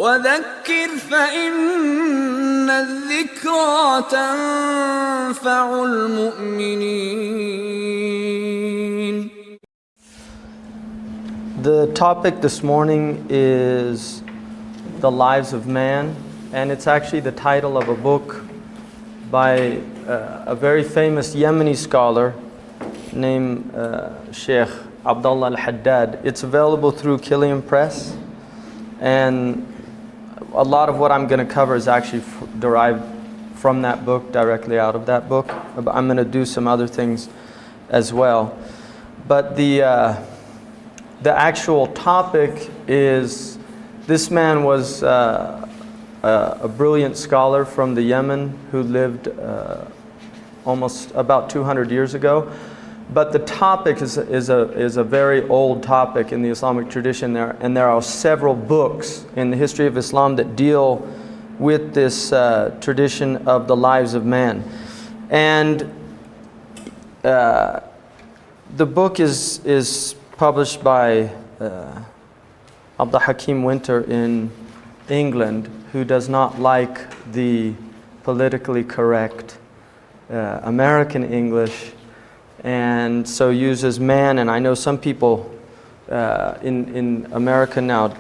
وذكر فإن الذكرى تنفع المؤمنين. The topic this morning is the lives of man, and it's actually the title of a book by a very famous Yemeni scholar named Sheikh Abdullah al-Haddad. It's available through Killian Press, and a lot of what I'm going to cover is actually derived from that book, directly out of that book. I'm going to do some other things as well. But the actual topic is, this man was a brilliant scholar from the Yemen who lived almost about 200 years ago. But the topic is a very old topic in the Islamic tradition there, and there are several books in the history of Islam that deal with this tradition of the lives of man. And the book is published by Abdul Hakim Winter in England, who does not like the politically correct American English, and so uses man. And I know some people in America now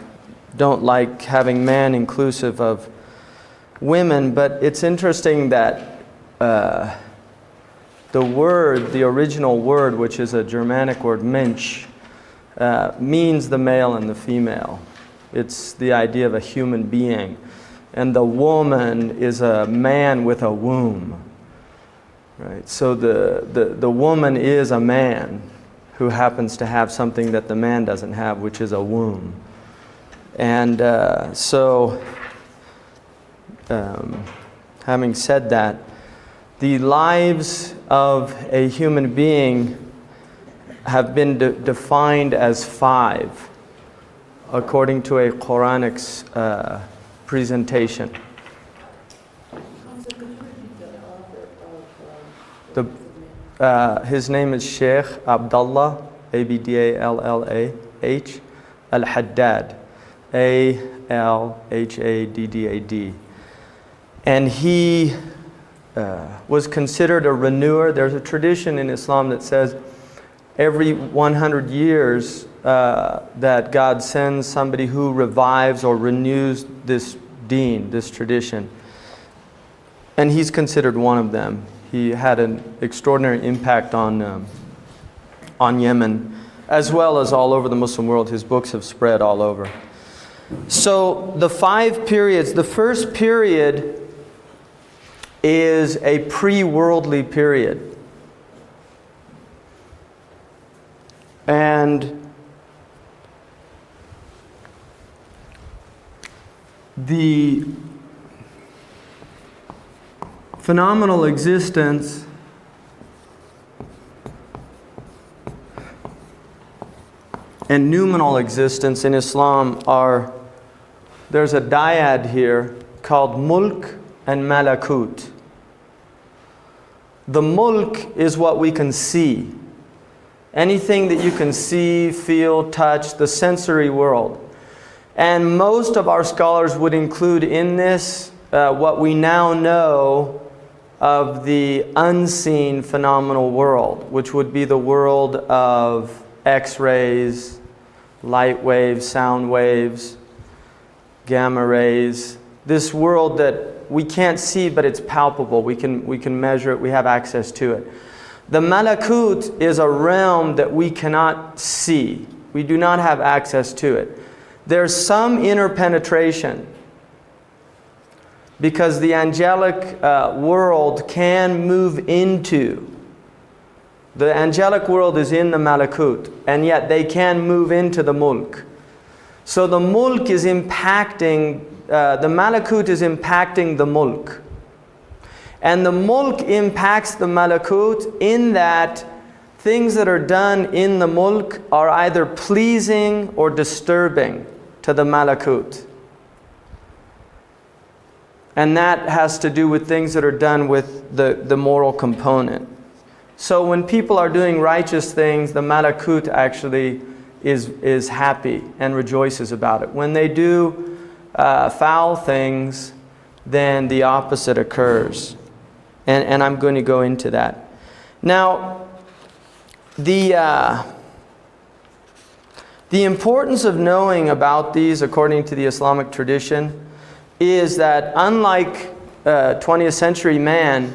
don't like having man inclusive of women, but it's interesting that the original word, which is a Germanic word, Mensch, means the male and the female. It's the idea of a human being. And the woman is a man with a womb. Right? So the woman is a man who happens to have something that the man doesn't have, which is a womb. And having said that, the lives of a human being have been defined as 5, according to a Quranic presentation. His name is Sheikh Abdullah, Abdallah, al-Haddad, Alhaddad. And he was considered a renewer. There's a tradition in Islam that says every 100 years that God sends somebody who revives or renews this deen, this tradition. And he's considered one of them. He had an extraordinary impact on Yemen, as well as all over the Muslim world. His books have spread all over. So the 5 periods, the first period is a pre-worldly period. And the phenomenal existence and noumenal existence in Islam there's a dyad here called mulk and malakut. The mulk is what we can see. Anything that you can see, feel, touch, the sensory world. And most of our scholars would include in this what we now know of the unseen phenomenal world, which would be the world of X-rays, light waves, sound waves, gamma rays. This world that we can't see, but it's palpable. We can measure it. We have access to it. The malakut is a realm that we cannot see. We do not have access to it. There's some interpenetration, because the angelic world can move into. The angelic world is in the malakut, and yet they can move into the mulk. So the mulk is impacting, the malakut is impacting the mulk. And the mulk impacts the malakut in that things that are done in the mulk are either pleasing or disturbing to the malakut. And that has to do with things that are done with the moral component. So when people are doing righteous things, the malakut actually is happy and rejoices about it. When they do foul things, then the opposite occurs. And I'm going to go into that. Now, the importance of knowing about these, according to the Islamic tradition, is that unlike 20th century man,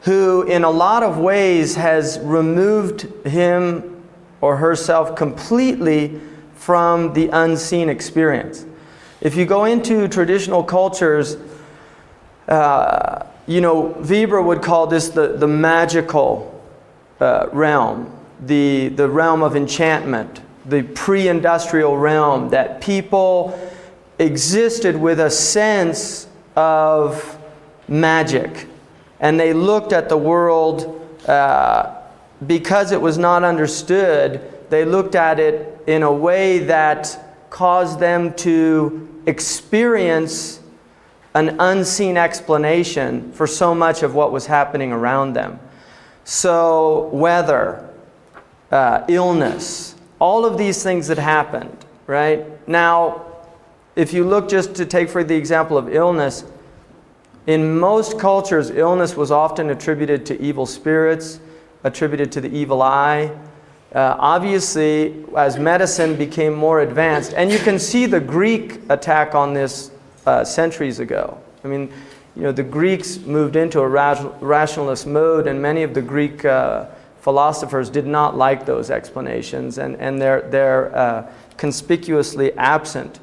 who in a lot of ways has removed him or herself completely from the unseen experience. If you go into traditional cultures, Weber would call this the magical realm, the realm of enchantment, the pre-industrial realm, that people existed with a sense of magic. And they looked at the world, because it was not understood, they looked at it in a way that caused them to experience an unseen explanation for so much of what was happening around them. So weather, illness, all of these things that happened, right? Now, if you look, just to take for the example of illness, in most cultures, illness was often attributed to evil spirits, attributed to the evil eye. Obviously, as medicine became more advanced, and you can see the Greek attack on this centuries ago. I mean, the Greeks moved into a rationalist mode, and many of the Greek philosophers did not like those explanations, and they're conspicuously absent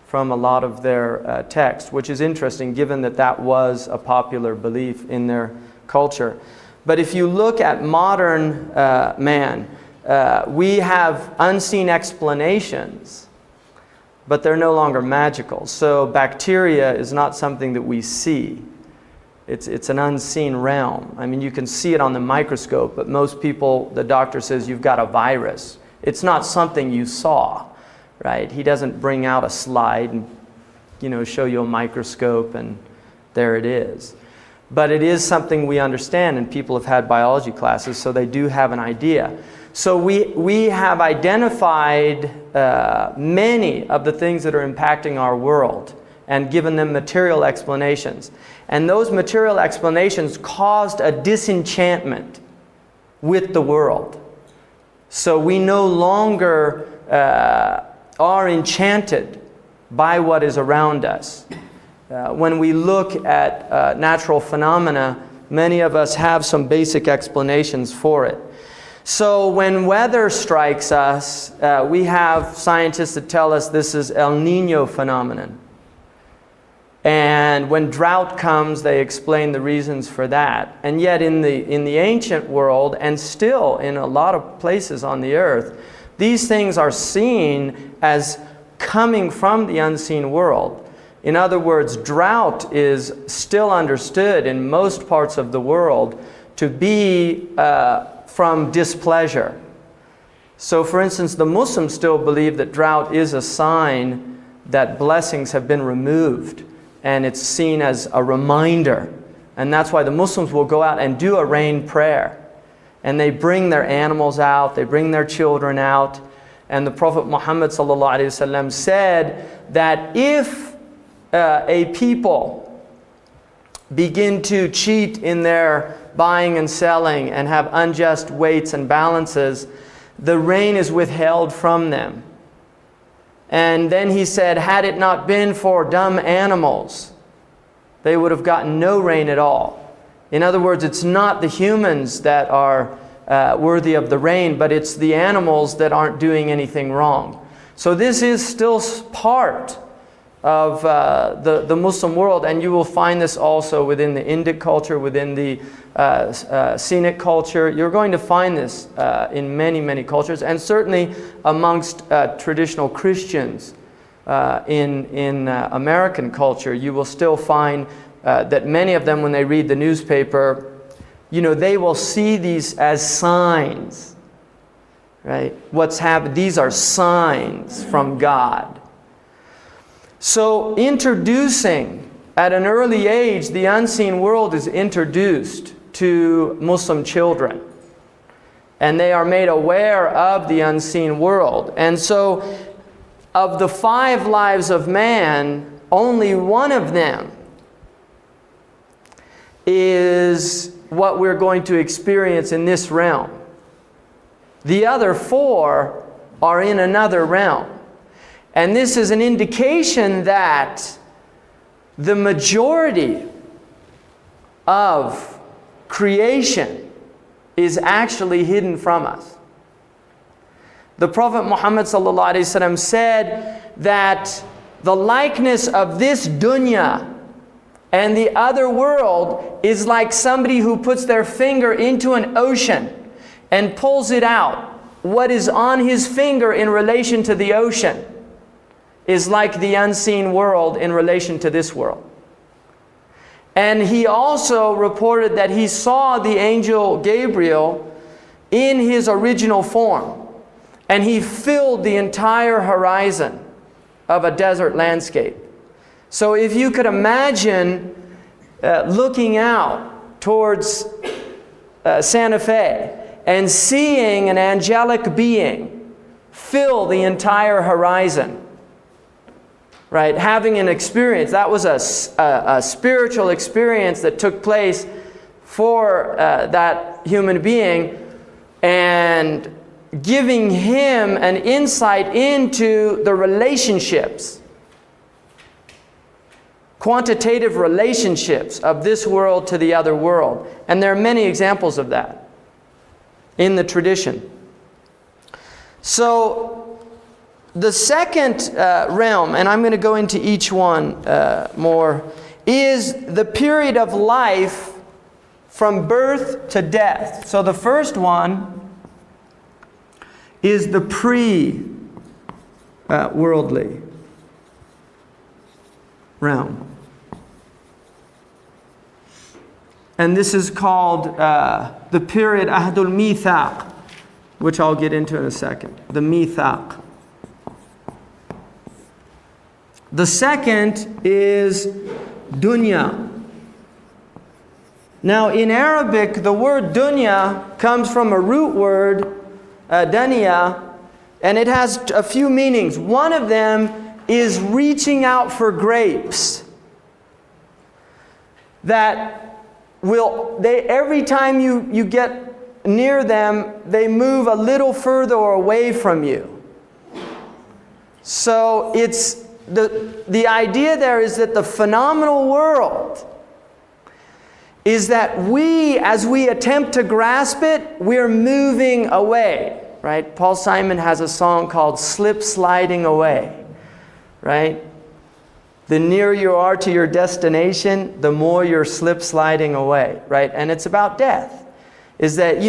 from a lot of their text, which is interesting given that that was a popular belief in their culture. But if you look at modern man, we have unseen explanations, but they're no longer magical. So bacteria is not something that we see. It's an unseen realm. I mean, you can see it on the microscope, but most people, the doctor says you've got a virus. It's not something you saw, right? He doesn't bring out a slide and, show you a microscope and there it is. But it is something we understand, and people have had biology classes, so they do have an idea. So we have identified many of the things that are impacting our world and given them material explanations. And those material explanations caused a disenchantment with the world. So we no longer are enchanted by what is around us. When we look at natural phenomena, many of us have some basic explanations for it. So when weather strikes us, we have scientists that tell us this is El Niño phenomenon. And when drought comes, they explain the reasons for that. And yet in the ancient world, and still in a lot of places on the earth, these things are seen as coming from the unseen world. In other words, drought is still understood in most parts of the world to be from displeasure. So for instance, the Muslims still believe that drought is a sign that blessings have been removed, and it's seen as a reminder. And that's why the Muslims will go out and do a rain prayer. And they bring their animals out, they bring their children out. And the Prophet Muhammad ﷺ said that if a people begin to cheat in their buying and selling and have unjust weights and balances, the rain is withheld from them. And then he said, had it not been for dumb animals, they would have gotten no rain at all. In other words, it's not the humans that are worthy of the rain, but it's the animals that aren't doing anything wrong. So this is still part of the Muslim world, and you will find this also within the Indic culture, within the Scenic culture. You're going to find this in many, many cultures, and certainly amongst traditional Christians in American culture. You will still find that many of them, when they read the newspaper, they will see these as signs, right? What's happened, these are signs from God. So introducing, at an early age, the unseen world is introduced to Muslim children. And they are made aware of the unseen world. And so of the 5 lives of man, only one of them is what we're going to experience in this realm. The other 4 are in another realm. And this is an indication that the majority of creation is actually hidden from us. The Prophet Muhammad ﷺ said that the likeness of this dunya and the other world is like somebody who puts their finger into an ocean and pulls it out. What is on his finger in relation to the ocean is like the unseen world in relation to this world. And he also reported that he saw the angel Gabriel in his original form, and he filled the entire horizon of a desert landscape. So if you could imagine looking out towards Santa Fe and seeing an angelic being fill the entire horizon, right? Having an experience. That was a spiritual experience that took place for that human being, and giving him an insight into the relationships, quantitative relationships of this world to the other world. And there are many examples of that in the tradition. So the second realm, and I'm going to go into each one more, is the period of life from birth to death. So the first one is the pre-worldly realm. And this is called the period Ahdul Mithaq, which I'll get into in a second. The Mithaq. The second is dunya. Now in Arabic, the word dunya comes from a root word, dania, and it has a few meanings. One of them is reaching out for grapes. That every time you get near them, they move a little further away from you. So it's the idea there is that the phenomenal world is that as we attempt to grasp it, we're moving away, right? Paul Simon has a song called Slip Sliding Away, right? The nearer you are to your destination, the more you're slip sliding away, right? And it's about death. Is that,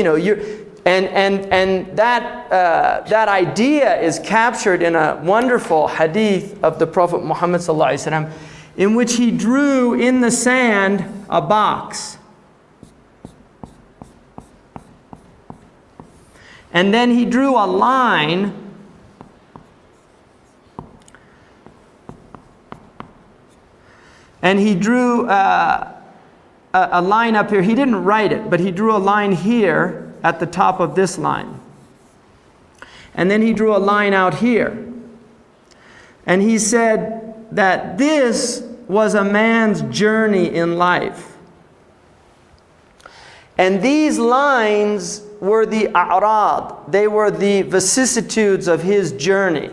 that idea is captured in a wonderful hadith of the Prophet Muhammad ﷺ, in which he drew in the sand a box. And then he drew a line and he drew a line up here. He didn't write it, but he drew a line here at the top of this line. And then he drew a line out here. And he said that this was a man's journey in life. And these lines were the a'rad. They were the vicissitudes of his journey.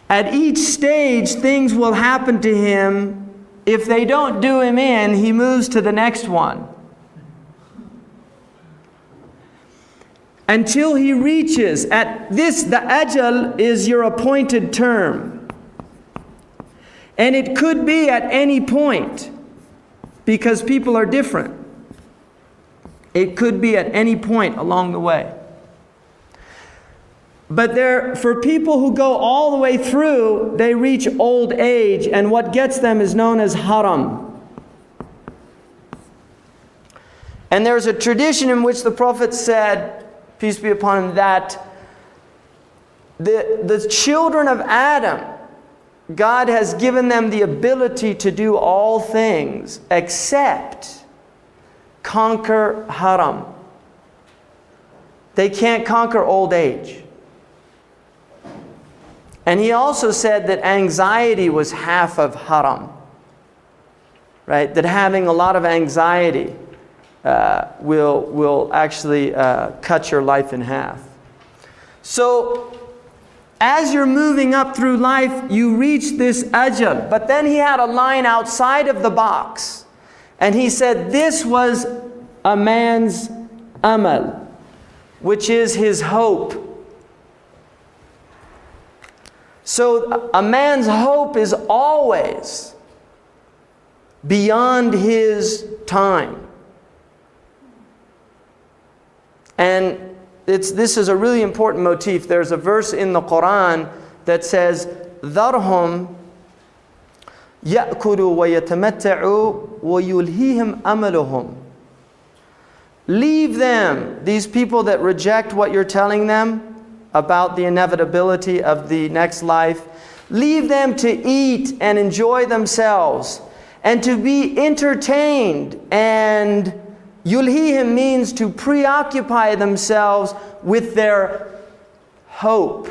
At each stage, things will happen to him. If they don't do him in, he moves to the next one. Until he reaches at this, the ajal is your appointed term. And it could be at any point, because people are different. It could be at any point along the way. But for people who go all the way through, they reach old age, and what gets them is known as haram. And there's a tradition in which the Prophet said, peace be upon him, that the children of Adam, God has given them the ability to do all things except conquer haram. They can't conquer old age. And he also said that anxiety was half of haram. Right? That having a lot of anxiety will actually cut your life in half. So, as you're moving up through life, you reach this ajal. But then he had a line outside of the box. And he said this was a man's amal, which is his hope. So a man's hope is always beyond his time. And this is a really important motif. There's a verse in the Qur'an that says, ذَرْهُمْ يَأْكُلُوا وَيَتَمَتَّعُوا وَيُلْهِيهِمْ أَمَلُهُمْ. Leave them, these people that reject what you're telling them about the inevitability of the next life. Leave them to eat and enjoy themselves and to be entertained. And yulhihim means to preoccupy themselves with their hope.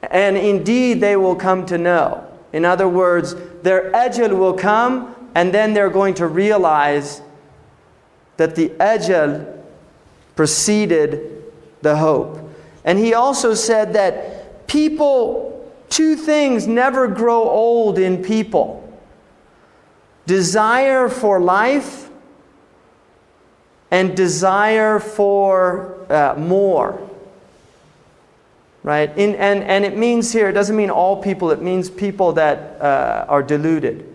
And indeed they will come to know. In other words, their ajal will come, and then they're going to realize that the ajal preceded the hope. And he also said that two things never grow old in people. Desire for life and desire for more. Right? And it means here, it doesn't mean all people, it means people that are deluded.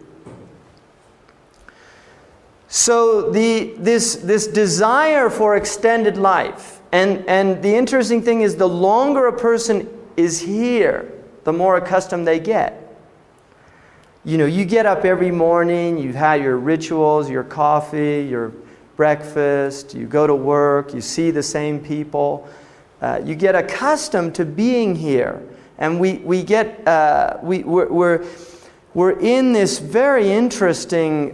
So this desire for extended life, and the interesting thing is the longer a person is here, the more accustomed they get. You know, you get up every morning, you've had your rituals, your coffee, your breakfast, you go to work, you see the same people. You get accustomed to being here, and we're in this very interesting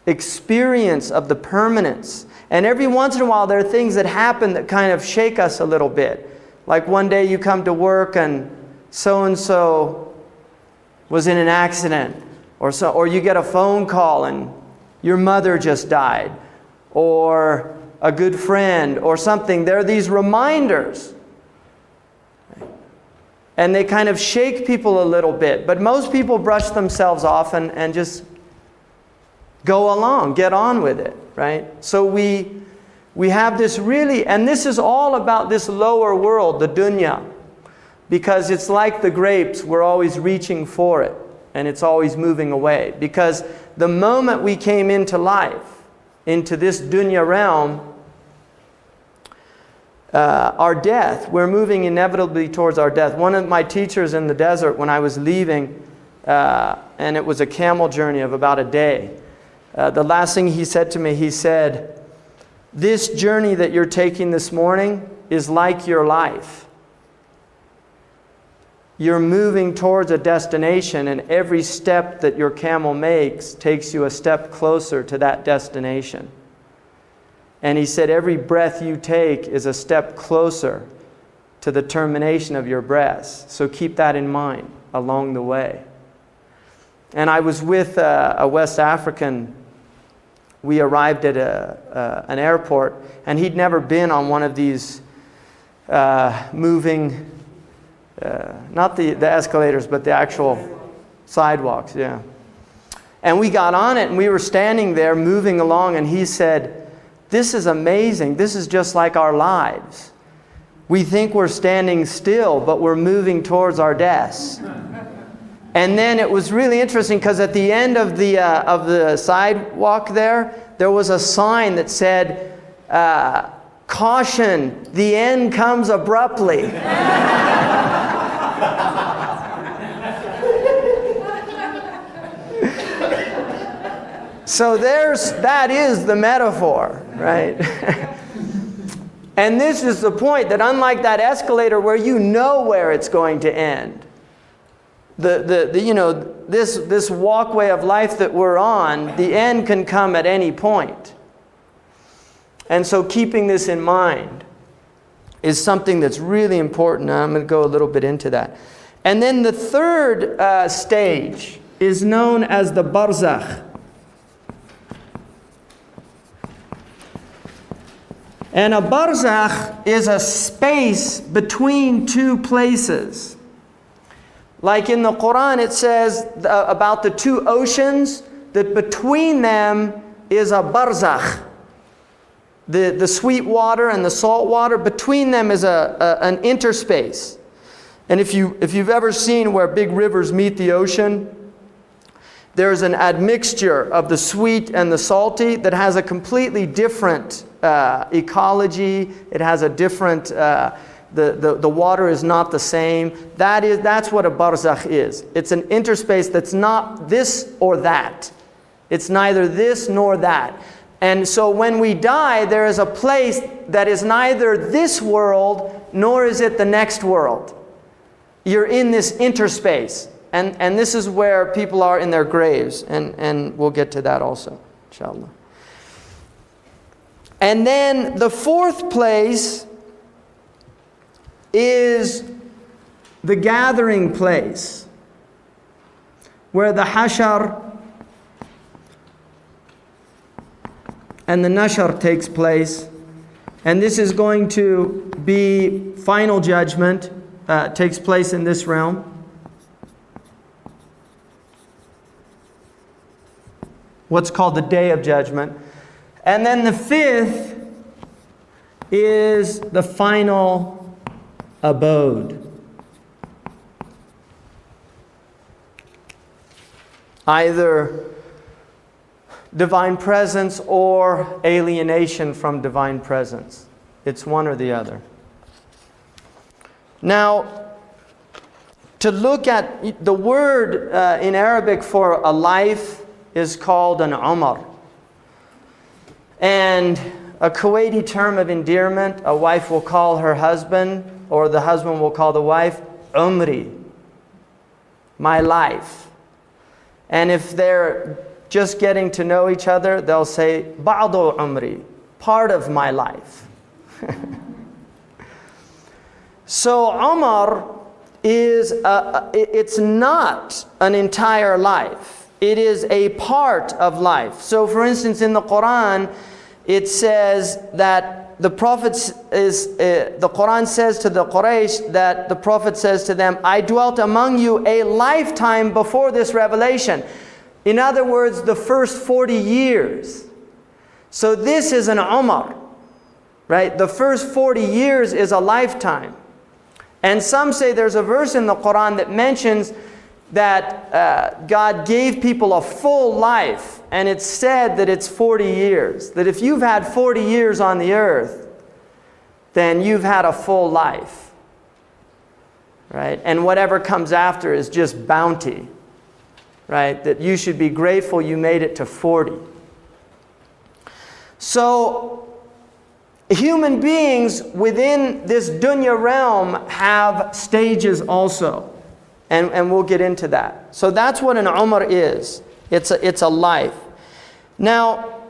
experience of the permanence. And every once in a while there are things that happen that kind of shake us a little bit. Like one day you come to work and so-and-so was in an accident, or you get a phone call and your mother just died, or a good friend or something. There are these reminders. And they kind of shake people a little bit. But most people brush themselves off and just go along, get on with it, right? So we have this really, and this is all about this lower world, the dunya. Because it's like the grapes, we're always reaching for it. And it's always moving away. Because the moment we came into life, into this dunya realm, our death, we're moving inevitably towards our death. One of my teachers in the desert, when I was leaving, and it was a camel journey of about a day, the last thing he said to me, he said, "This journey that you're taking this morning is like your life. You're moving towards a destination, and every step that your camel makes takes you a step closer to that destination." And he said, every breath you take is a step closer to the termination of your breath. So keep that in mind along the way. And I was with a West African. We arrived at an airport, and he'd never been on one of these moving, not the escalators, but the actual sidewalks, yeah. And we got on it, and we were standing there moving along, and he said, "This is amazing. This is just like our lives. We think we're standing still, but we're moving towards our deaths." And then it was really interesting because at the end of the sidewalk there was a sign that said, "Caution, the end comes abruptly." So that is the metaphor, right? And this is the point, that unlike that escalator where you know where it's going to end, this walkway of life that we're on, the end can come at any point. And so keeping this in mind. is something that's really important. And I'm going to go a little bit into that. And then the third stage is known as the barzakh. And a barzakh is a space between two places. Like in the Qur'an, it says about the two oceans, that between them is a barzakh. The sweet water and the salt water, between them is an interspace. And if you've ever seen where big rivers meet the ocean, there's an admixture of the sweet and the salty that has a completely different ecology. It has a different, the water is not the same. That's what a barzakh is. It's an interspace that's not this or that. It's neither this nor that. And so when we die, there is a place that is neither this world nor is it the next world. You're in this interspace. And this is where people are in their graves. And we'll get to that also, inshallah. And then the fourth place is the gathering place, where the hashar and the nashar takes place. And this is going to be final judgment, takes place in this realm. What's called the Day of Judgment. And then the fifth is the final abode. Either divine presence or alienation from divine presence. It's one or the other. Now, to look at the word in Arabic for a life is called an umar. And a Kuwaiti term of endearment, a wife will call her husband, or the husband will call the wife, umri, my life. And if they're just getting to know each other, they'll say, ba'du umri, part of my life. So umar is, it's not an entire life. It is a part of life. So for instance, in the Qur'an, it says that the Qur'an says to the Quraysh that the Prophet says to them, I dwelt among you a lifetime before this revelation. In other words, the first 40 years. So this is an umar, right? The first 40 years is a lifetime. And some say there's a verse in the Qur'an that mentions that God gave people a full life, and it's said that it's 40 years. That if you've had 40 years on the earth, then you've had a full life, right? And whatever comes after is just bounty, right? That you should be grateful you made it to 40. So human beings within this dunya realm have stages also. And we'll get into that. So that's what an umar is. It's a life. Now,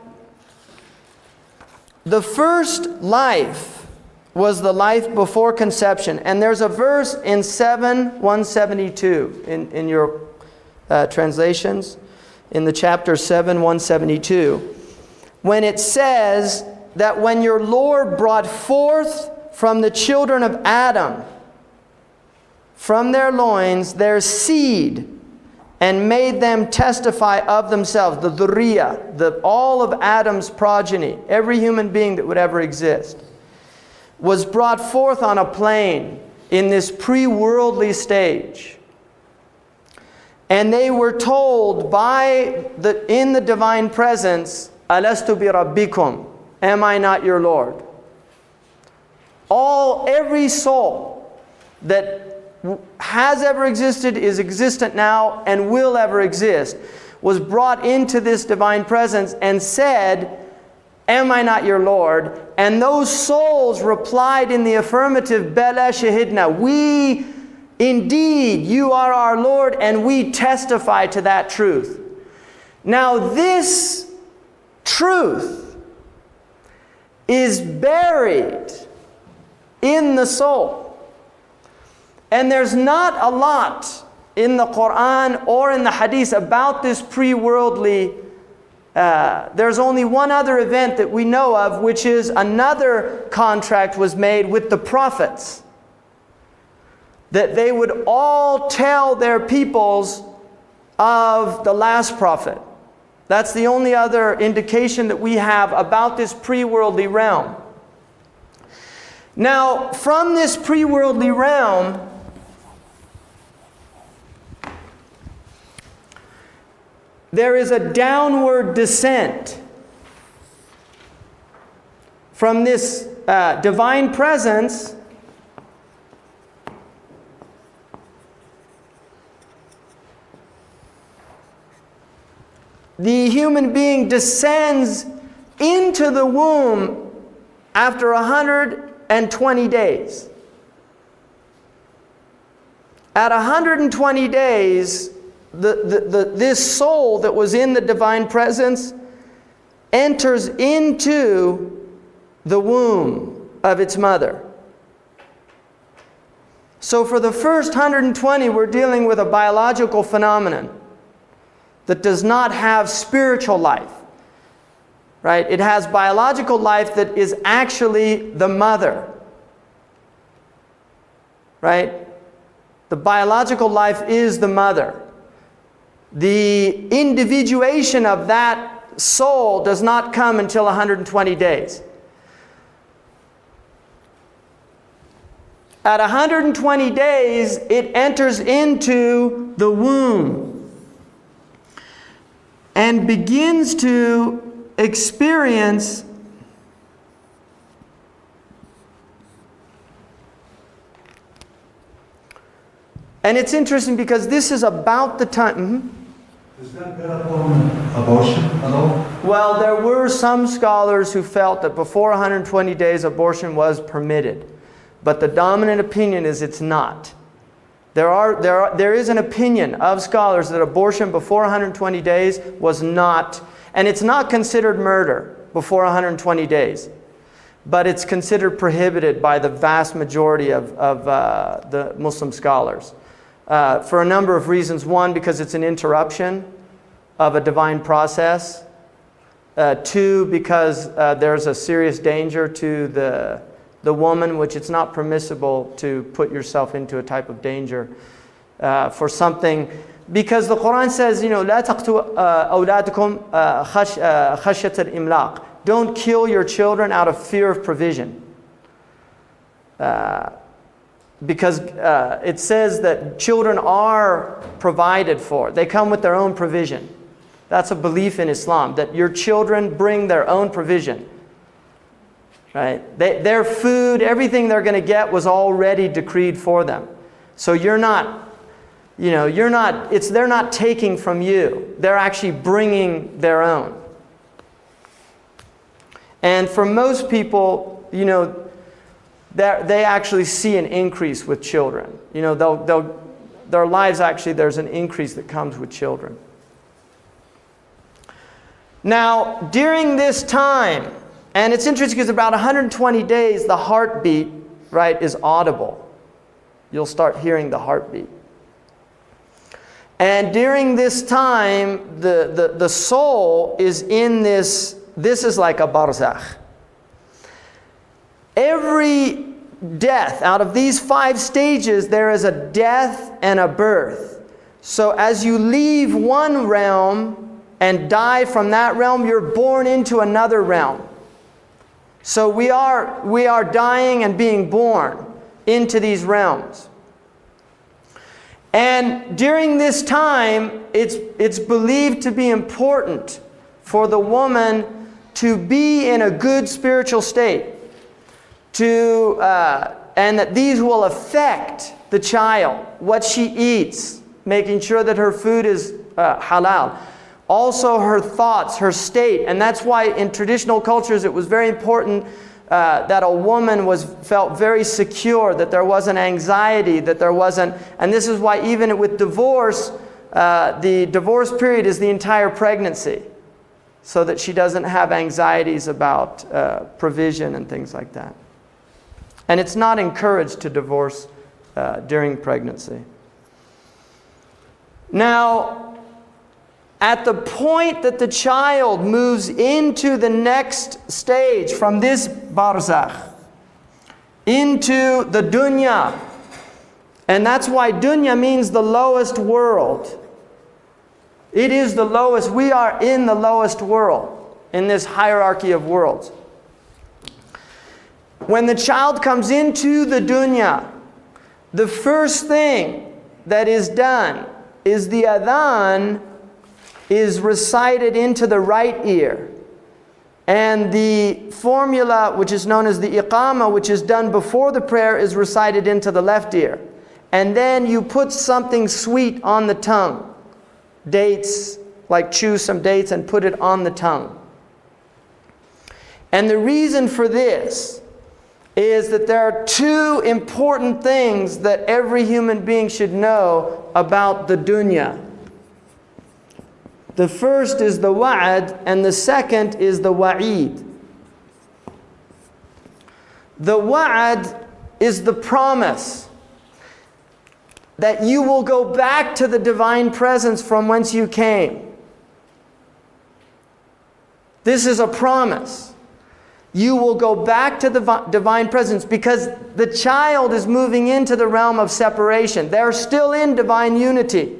the first life was the life before conception. And there's a verse in 7:172 in your translations, in the chapter 7:172, when it says that when your Lord brought forth from the children of Adam, from their loins, their seed, and made them testify of themselves, the dhurriya, all of Adam's progeny, every human being that would ever exist, was brought forth on a plane in this pre-worldly stage. And they were told in the divine presence, Alastu bi rabbikum, am I not your Lord? Every soul that has ever existed, is existent now, and will ever exist, was brought into this divine presence and said, am I not your Lord? And those souls replied in the affirmative, Bala shahidna, we indeed, you are our Lord, and we testify to that truth. Now this truth is buried in the soul. And there's not a lot in the Qur'an or in the Hadith about this pre-worldly. There's only one other event that we know of, which is another contract was made with the prophets, that they would all tell their peoples of the last prophet. That's the only other indication that we have about this pre-worldly realm. Now, from this pre-worldly realm, there is a downward descent from this divine presence. The human being descends into the womb after 120 days. At 120 days, this soul that was in the divine presence enters into the womb of its mother. So for the first 120, we're dealing with a biological phenomenon that does not have spiritual life. Right? It has biological life that is actually the mother. Right? The biological life is the mother. The individuation of that soul does not come until 120 days. At 120 days, it enters into the womb and begins to experience and it's interesting because this is about the time. Is that better from abortion at all? Well, there were some scholars who felt that before 120 days abortion was permitted. But the dominant opinion is it's not. There is an opinion of scholars that abortion before 120 days was not, and it's not considered murder before 120 days. But it's considered prohibited by the vast majority of the Muslim scholars. For a number of reasons. One, because it's an interruption of a divine process. Two, because there's a serious danger to the woman, which it's not permissible to put yourself into a type of danger for something. Because the Qur'an says, لا تقتلوا أولادكم خشية الإملاق. Don't kill your children out of fear of provision. Because it says that children are provided for. They come with their own provision. That's a belief in Islam, that your children bring their own provision. Right? Their food, everything they're going to get was already decreed for them. So they're not taking from you. They're actually bringing their own. And for most people, they actually see an increase with children. Their lives actually, there's an increase that comes with children. Now, during this time, and it's interesting because about 120 days, the heartbeat, right, is audible. You'll start hearing the heartbeat. And during this time, the soul is in this is like a barzakh. Every death, out of these 5 stages, there is a death and a birth. So as you leave one realm and die from that realm, you're born into another realm. So we are dying and being born into these realms. And during this time, it's believed to be important for the woman to be in a good spiritual state, and that these will affect the child, what she eats, making sure that her food is halal. Also her thoughts, her state. And that's why in traditional cultures it was very important that a woman felt very secure, that there wasn't anxiety, that there wasn't... And this is why even with divorce, the divorce period is the entire pregnancy, so that she doesn't have anxieties about provision and things like that. And it's not encouraged to divorce during pregnancy. Now, at the point that the child moves into the next stage from this barzakh into the dunya, and that's why dunya means the lowest world. It is the lowest. We are in the lowest world in this hierarchy of worlds. When the child comes into the dunya, the first thing that is done is the adhan is recited into the right ear. And the formula, which is known as the iqama, which is done before the prayer, is recited into the left ear. And then you put something sweet on the tongue. Dates, like chew some dates and put it on the tongue. And the reason for this is that there are two important things that every human being should know about the dunya. The first is the wa'ad, and the second is the wa'id. The wa'ad is the promise that you will go back to the divine presence from whence you came. This is a promise. You will go back to the divine presence because the child is moving into the realm of separation. They're still in divine unity.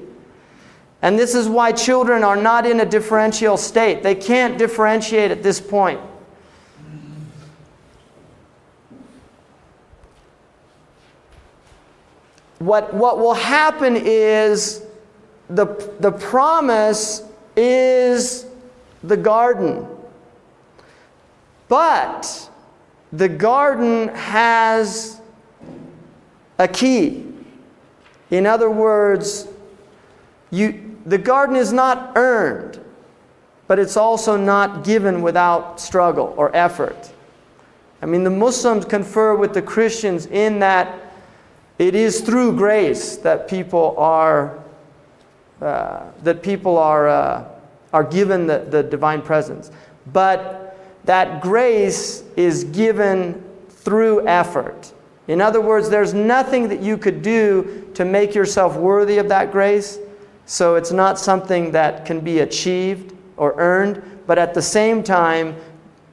And this is why children are not in a differential state. They can't differentiate at this point. What will happen is the promise is the garden. But the garden has a key. In other words, the garden is not earned, but it's also not given without struggle or effort. I mean, the Muslims confer with the Christians in that it is through grace that people are given the divine presence. But that grace is given through effort. In other words, there's nothing that you could do to make yourself worthy of that grace. So it's not something that can be achieved or earned. But at the same time,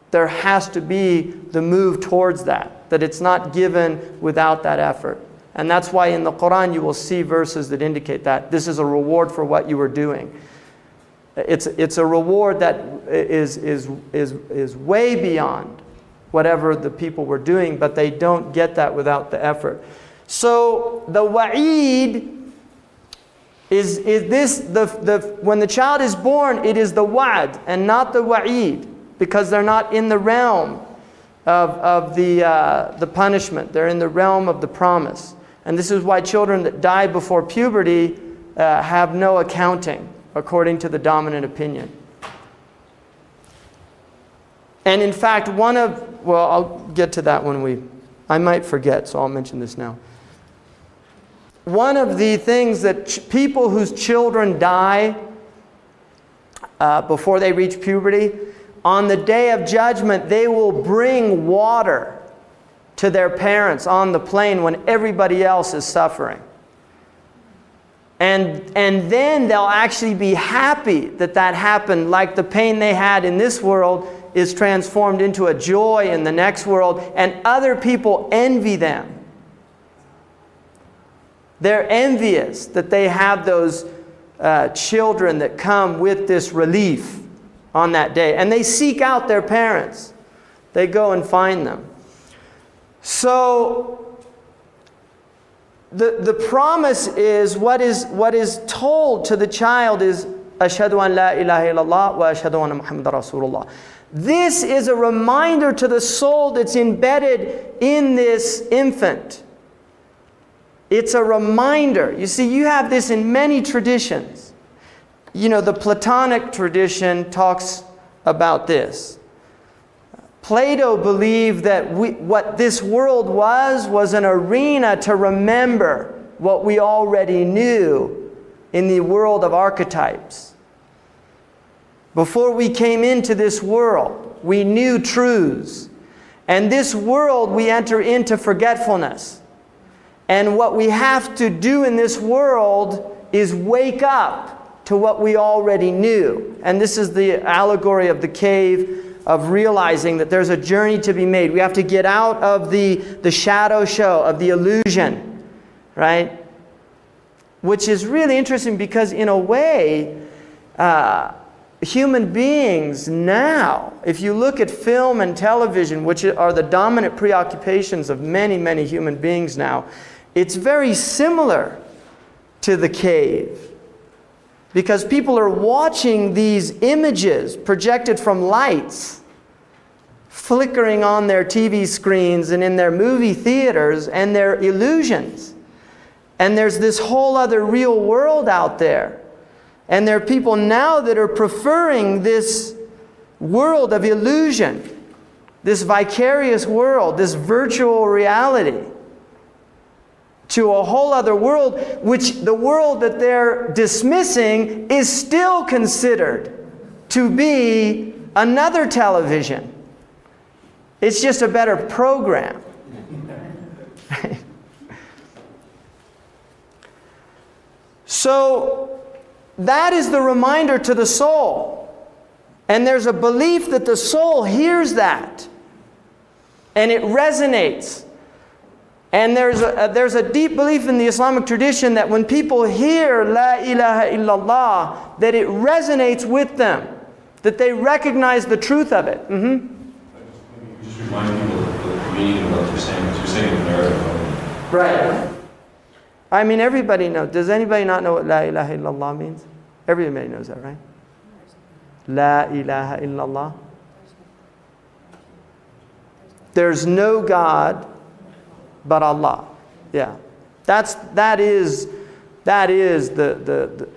there has to be the move towards that. That it's not given without that effort. And that's why in the Qur'an you will see verses that indicate that. This is a reward for what you were doing. It's a reward that is way beyond whatever the people were doing, but they don't get that without the effort. So the wa'id is this, when the child is born, it is the wa'd and not the wa'id, because they're not in the realm of the punishment. They're in the realm of the promise. And this is why children that die before puberty have no accounting, according to the dominant opinion. And in fact, I'll get to that I might forget, so I'll mention this now. One of the things that people whose children die before they reach puberty, on the day of judgment, they will bring water to their parents on the plane when everybody else is suffering. And then they'll actually be happy that happened, like the pain they had in this world is transformed into a joy in the next world, and other people envy them. They're envious that they have those children that come with this relief on that day. And they seek out their parents. They go and find them. So the promise is what is told to the child is Ashhadu an la ilaha illallah wa ashhadu anna Muhammadar Rasulullah. This is a reminder to the soul that's embedded in this infant. It's a reminder. You see, you have this in many traditions. The Platonic tradition talks about this. Plato believed that what this world was an arena to remember what we already knew in the world of archetypes. Before we came into this world, we knew truths. And this world, we enter into forgetfulness. And what we have to do in this world is wake up to what we already knew. And this is the allegory of the cave, of realizing that there's a journey to be made. We have to get out of the shadow show, of the illusion, right? Which is really interesting because in a way, human beings now, if you look at film and television, which are the dominant preoccupations of many, many human beings now, it's very similar to the cave. Because people are watching these images projected from lights, flickering on their TV screens and in their movie theaters, and they're illusions. And there's this whole other real world out there. And there are people now that are preferring this world of illusion, this vicarious world, this virtual reality, to a whole other world, which the world that they're dismissing is still considered to be another television. It's just a better program. So that is the reminder to the soul. And there's a belief that the soul hears that. And it resonates. And there's a deep belief in the Islamic tradition that when people hear La ilaha illallah, that it resonates with them, that they recognize the truth of it. Maybe just remind people of the meaning of what you're saying, because you're saying in American. Right. I mean, everybody knows. Does anybody not know what La ilaha illallah means? Everybody knows that, right? La ilaha illallah. There's no God but Allah. Yeah. That is the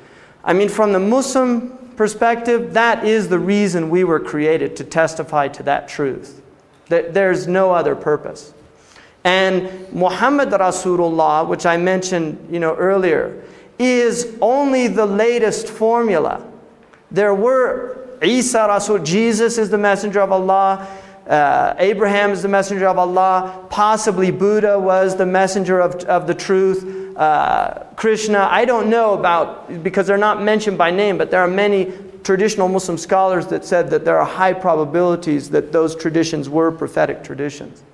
I mean, from the Muslim perspective, that is the reason we were created, to testify to that truth. There's no other purpose. And Muhammad Rasulullah, which I mentioned, earlier, is only the latest formula. There were Isa Rasul, Jesus is the messenger of Allah. Abraham is the messenger of Allah. Possibly Buddha was the messenger of the truth. Krishna, I don't know about, because they're not mentioned by name, but there are many traditional Muslim scholars that said that there are high probabilities that those traditions were prophetic traditions.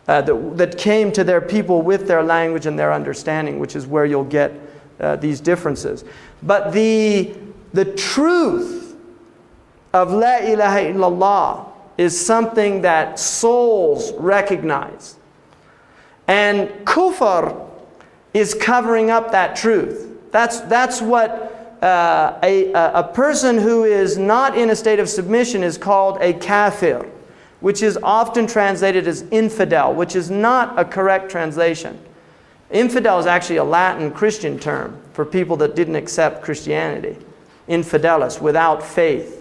That came to their people with their language and their understanding, which is where you'll get these differences. But the truth of La ilaha illallah is something that souls recognize. And kufr is covering up that truth. That's what a person who is not in a state of submission is called a kafir, which is often translated as infidel, which is not a correct translation. Infidel is actually a Latin Christian term for people that didn't accept Christianity. Infidelis, without faith.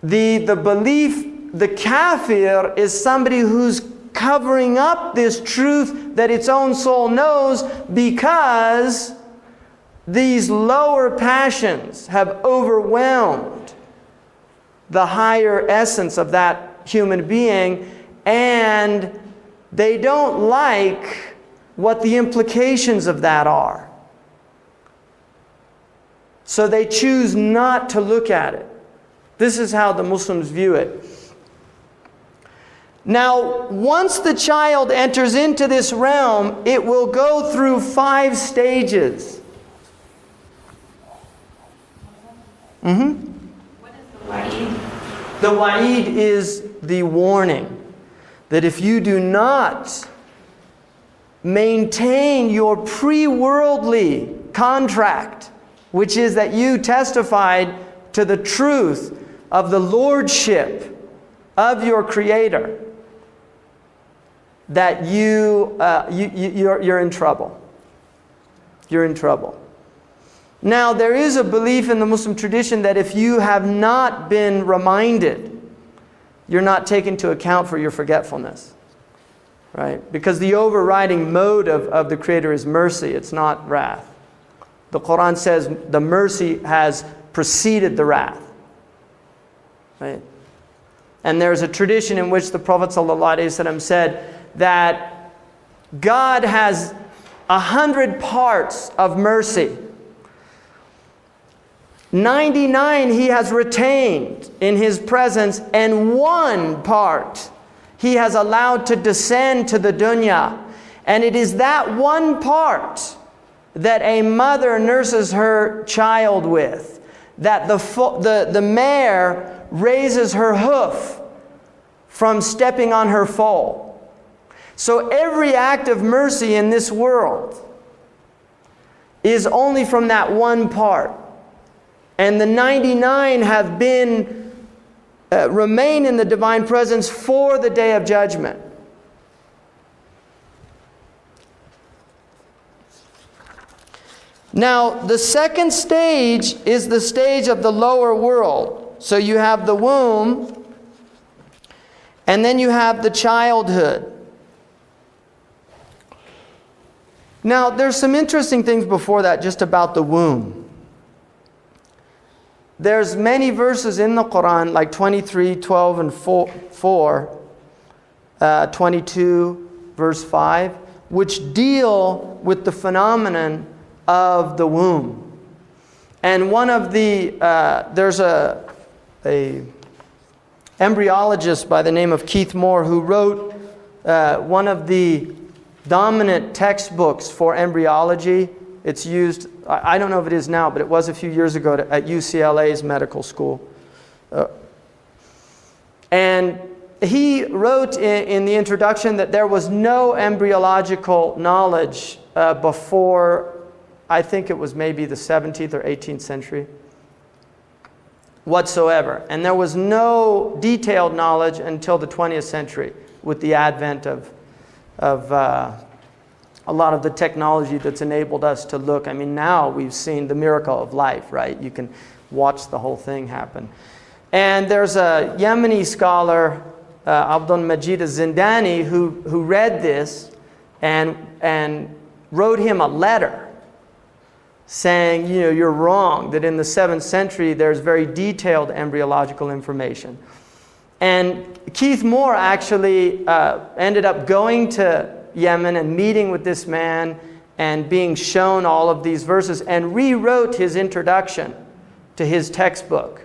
The belief, the kafir is somebody who's covering up this truth that its own soul knows, because these lower passions have overwhelmed the higher essence of that human being, and they don't like what the implications of that are. So they choose not to look at it. This is how the Muslims view it. Now, once the child enters into this realm, it will go through 5 stages. What is the wa'id? The wa'id is the warning that if you do not maintain your pre-worldly contract, which is that you testified to the truth of the lordship of your Creator, that you're in trouble. You're in trouble. Now, there is a belief in the Muslim tradition that if you have not been reminded, you're not taken into account for your forgetfulness. Right? Because the overriding mode of the Creator is mercy, it's not wrath. The Qur'an says the mercy has preceded the wrath. Right? And there's a tradition in which the Prophet ﷺ said that God has 100 parts of mercy. 99 He has retained in His presence, and 1 part He has allowed to descend to the dunya. And it is that 1 part that a mother nurses her child with, that the mare raises her hoof from stepping on her foal. So every act of mercy in this world is only from that 1 part. And the 99 have been, remain in the divine presence for the day of judgment. Now, the second stage is the stage of the lower world. So you have the womb, and then you have the childhood. Now, there's some interesting things before that just about the womb. There's many verses in the Qur'an, like 23, 12, and 4, 22, verse 5, which deal with the phenomenon of the womb. And one of the, there's a embryologist by the name of Keith Moore who wrote one of the dominant textbooks for embryology. It's used, I don't know if it is now, but it was a few years ago at UCLA's medical school. And he wrote in the introduction that there was no embryological knowledge before, I think it was maybe the 17th or 18th century whatsoever. And there was no detailed knowledge until the 20th century with the advent of a lot of the technology that's enabled us to look. I mean, now we've seen the miracle of life, right? You can watch the whole thing happen. And there's a Yemeni scholar, Abdul Majid al-Zindani, who read this and wrote him a letter saying, you know, you're wrong, that in the 7th century there's very detailed embryological information. And Keith Moore actually ended up going to Yemen and meeting with this man and being shown all of these verses, and rewrote his introduction to his textbook.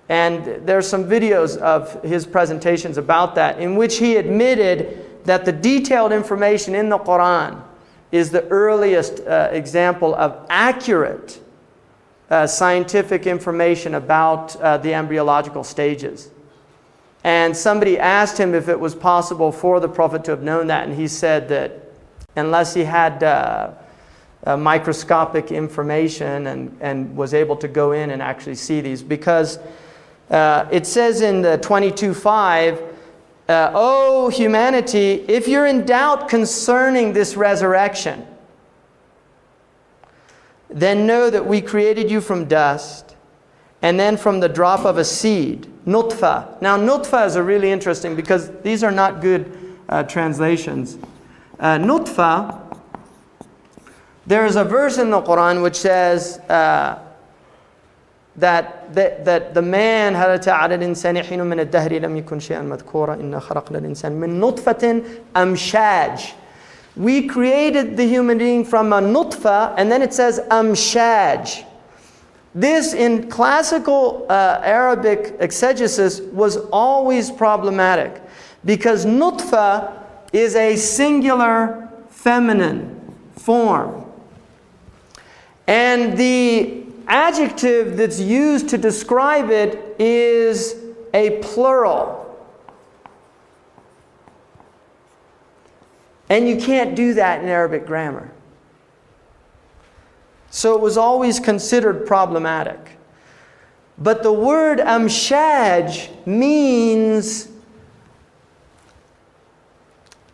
And there's some videos of his presentations about that, in which he admitted that the detailed information in the Qur'an is the earliest example of accurate scientific information about the embryological stages. And somebody asked him if it was possible for the Prophet to have known that, and he said that unless he had microscopic information and was able to go in and actually see these, because it says in the 22:5, O humanity, if you're in doubt concerning this resurrection, then know that we created you from dust, and then from the drop of a seed, nutfa. Now, nutfa is a really interesting, because these are not good translations. Nutfa, there is a verse in the Qur'an which says that the man هل أتى على الإنسان حين من الدهر لم يكن شيئا مذكورا إنا خلقنا الإنسان من نطفة أمشاج. We created the human being from a nutfa, and then it says amshaj. This, in classical Arabic exegesis, was always problematic, because nutfa is a singular feminine form. And the adjective that's used to describe it is a plural. And you can't do that in Arabic grammar. So it was always considered problematic. But the word amshaj means,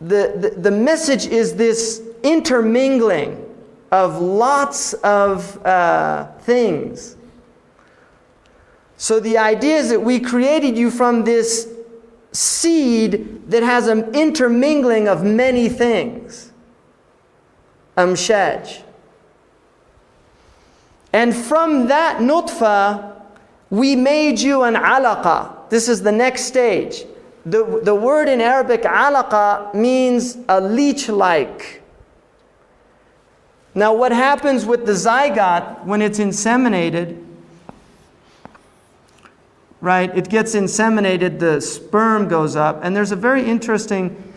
the message is this intermingling of lots of things. So the idea is that we created you from this seed that has an intermingling of many things. Amshaj. And from that nutfa, we made you an alaqa. This is the next stage. The word in Arabic, alaqa, means a leech-like. Now what happens with the zygote when it's inseminated, right? It gets inseminated, the sperm goes up, and there's a very interesting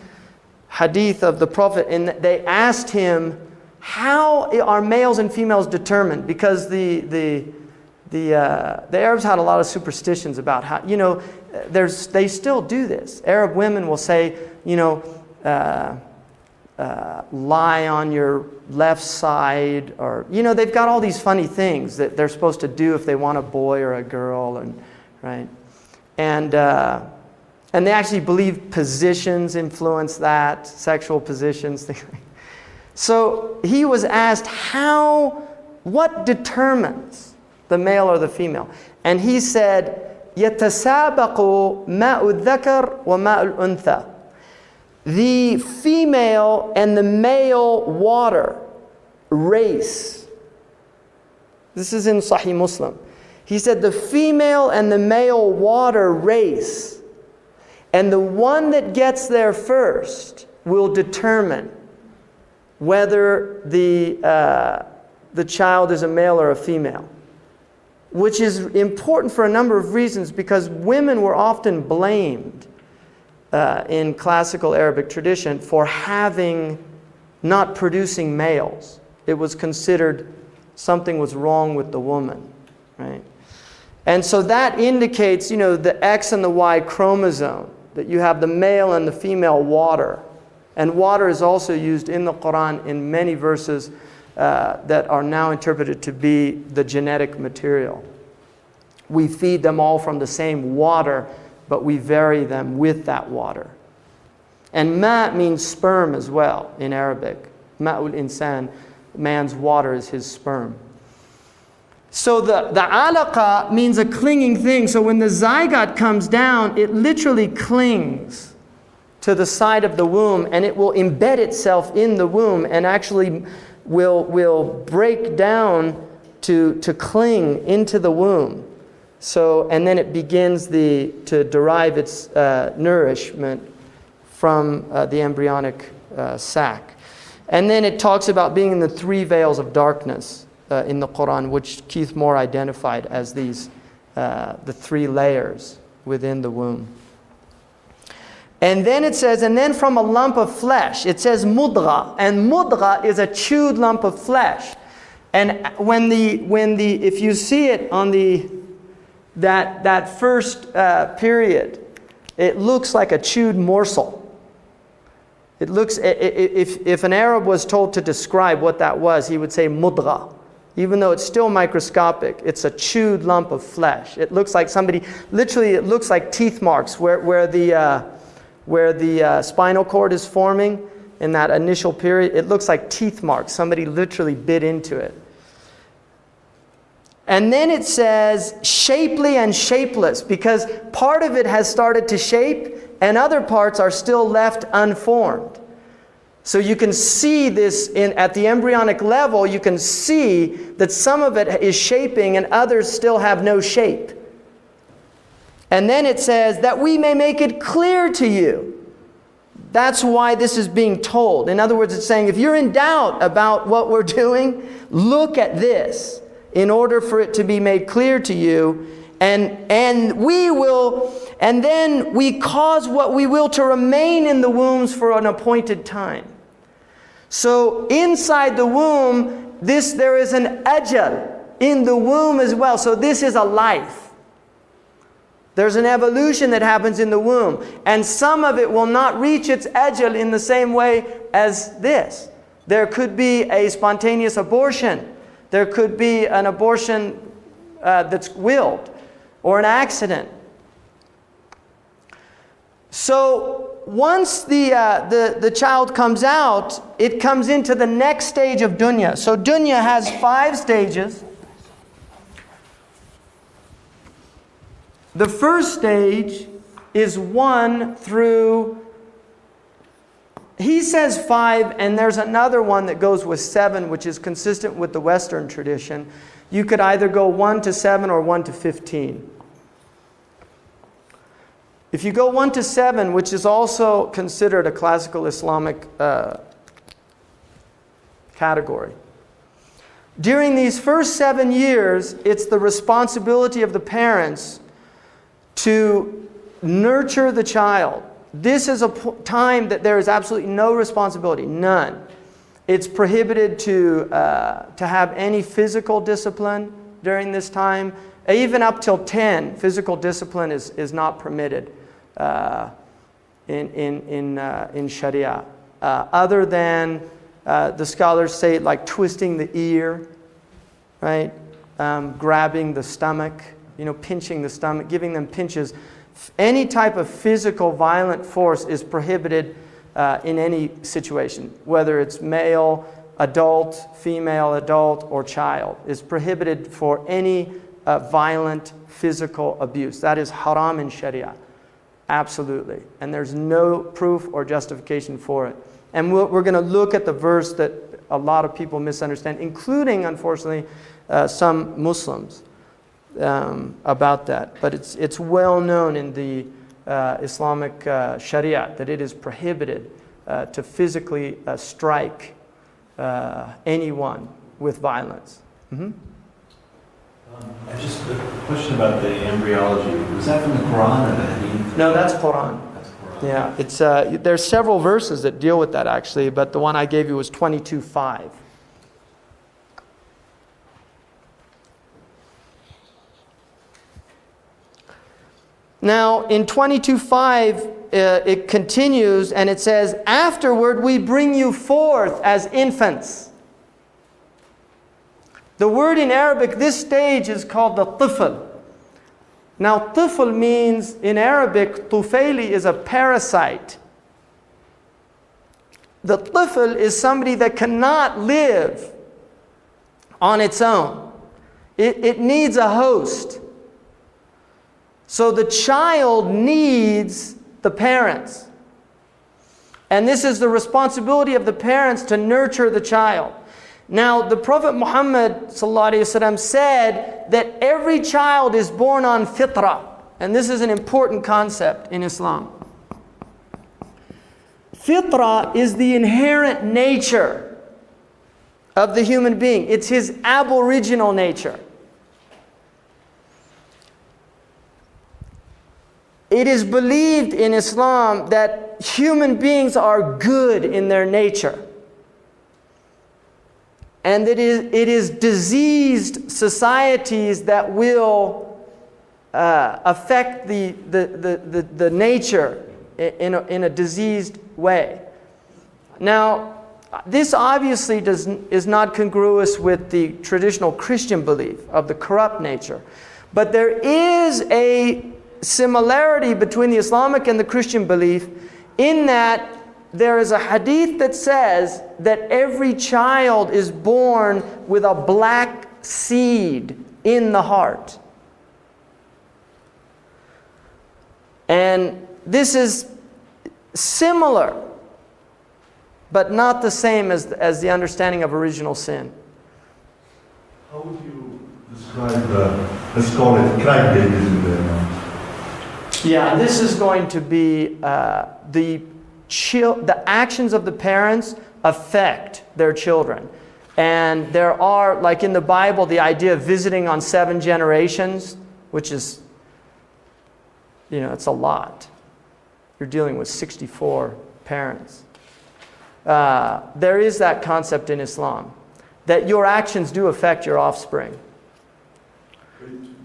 hadith of the Prophet, and they asked him, how are males and females determined? Because the Arabs had a lot of superstitions about how, they still do this. Arab women will say, lie on your left side, or, they've got all these funny things that they're supposed to do if they want a boy or a girl, and right? And they actually believe positions influence that, sexual positions, things like that. So he was asked, what determines the male or the female? And he said, يَتَسَابَقُ مَاءُ الذَّكَرِ وَمَاءُ الْأُنثَى. The female and the male water race. This is in Sahih Muslim. He said the female and the male water race, and the one that gets there first will determine whether the child is a male or a female. Which is important for a number of reasons, because women were often blamed in classical Arabic tradition for not producing males. It was considered something was wrong with the woman, right? And so that indicates, the X and the Y chromosome, that you have the male and the female water. And water is also used in the Qur'an in many verses that are now interpreted to be the genetic material. We feed them all from the same water, but we vary them with that water. And ma means sperm as well in Arabic. Ma'ul insan, man's water is his sperm. So the alaqa means a clinging thing. So when the zygote comes down, it literally clings to the side of the womb, and it will embed itself in the womb and actually will break down to cling into the womb. So, and then it begins to derive its nourishment from the embryonic sac. And then it talks about being in the 3 veils of darkness in the Qur'an, which Keith Moore identified as the 3 layers within the womb. And then it says, and then from a lump of flesh, it says mudgha, and mudgha is a chewed lump of flesh. And if you see it on that first period, it looks like a chewed morsel. It looks, if an Arab was told to describe what that was, he would say mudgha. Even though it's still microscopic, it's a chewed lump of flesh. It looks like literally it looks like teeth marks where the spinal cord is forming in that initial period. It looks like teeth marks. Somebody literally bit into it. And then it says shapely and shapeless, because part of it has started to shape and other parts are still left unformed. So you can see this at the embryonic level, you can see that some of it is shaping and others still have no shape. And then it says that we may make it clear to you. That's why this is being told. In other words, it's saying if you're in doubt about what we're doing, look at this in order for it to be made clear to you. And then we cause what we will to remain in the wombs for an appointed time. So inside the womb, there is an ajal in the womb as well. So this is a life. There's an evolution that happens in the womb. And some of it will not reach its ajal in the same way as this. There could be a spontaneous abortion. There could be an abortion that's willed, or an accident. So once the child comes out, it comes into the next stage of dunya. So dunya has 5 stages. The first stage is 1 through, he says 5, and there's another one that goes with 7, which is consistent with the Western tradition. You could either go 1 to 7 or 1 to 15. If you go 1 to 7, which is also considered a classical Islamic category, during these first 7 years, it's the responsibility of the parents to nurture the child. This is a time that there is absolutely no responsibility, none. It's prohibited to have any physical discipline during this time. Even up till 10, physical discipline is not permitted in Sharia. Other than the scholars say like twisting the ear, right? Grabbing the stomach, pinching the stomach, giving them pinches. Any type of physical violent force is prohibited in any situation, whether it's male, adult, female, adult, or child. Is prohibited for any violent physical abuse. That is haram in Sharia. Absolutely. And there's no proof or justification for it. And we're going to look at the verse that a lot of people misunderstand, including, unfortunately, some Muslims about that. But it's well known in the Islamic Sharia that it is prohibited to physically strike anyone with violence. Mm-hmm. Just a question about the embryology. Was that from the Qur'an or the Hadith? No, that's Qur'an. That's Qur'an. Yeah, it's there's several verses that deal with that actually, but the one I gave you was 22:5. Now, in 22:5, it continues and it says, "Afterward we bring you forth as infants." The word in Arabic, this stage is called the tifl. Now, tifl means, in Arabic, tufaili is a parasite. The tifl is somebody that cannot live on its own. It needs a host. So the child needs the parents. And this is the responsibility of the parents to nurture the child. Now, the Prophet Muhammad ﷺ said that every child is born on fitrah. And this is an important concept in Islam. Fitrah is the inherent nature of the human being. It's his aboriginal nature. It is believed in Islam that human beings are good in their nature. And it is diseased societies that will affect the nature in a diseased way. Now, this obviously is not congruous with the traditional Christian belief of the corrupt nature. But there is a similarity between the Islamic and the Christian belief in that there is a hadith that says that every child is born with a black seed in the heart. And this is similar, but not the same as the understanding of original sin. How would you describe, let's call it crybabies in the Yeah, this is going to be the actions of the parents affect their children. And there are, like in the Bible, the idea of visiting on 7 generations, which is, it's a lot. You're dealing with 64 parents. There is that concept in Islam, that your actions do affect your offspring.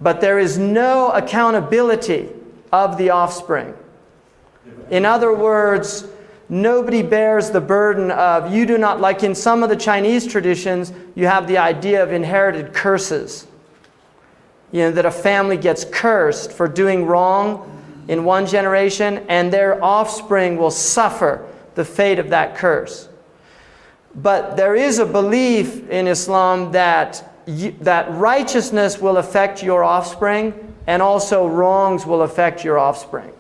But there is no accountability of the offspring. In other words, nobody bears the burden of, you do not, like in some of the Chinese traditions, you have the idea of inherited curses. That a family gets cursed for doing wrong in one generation, and their offspring will suffer the fate of that curse. But there is a belief in Islam that righteousness will affect your offspring, and also wrongs will affect your offspring.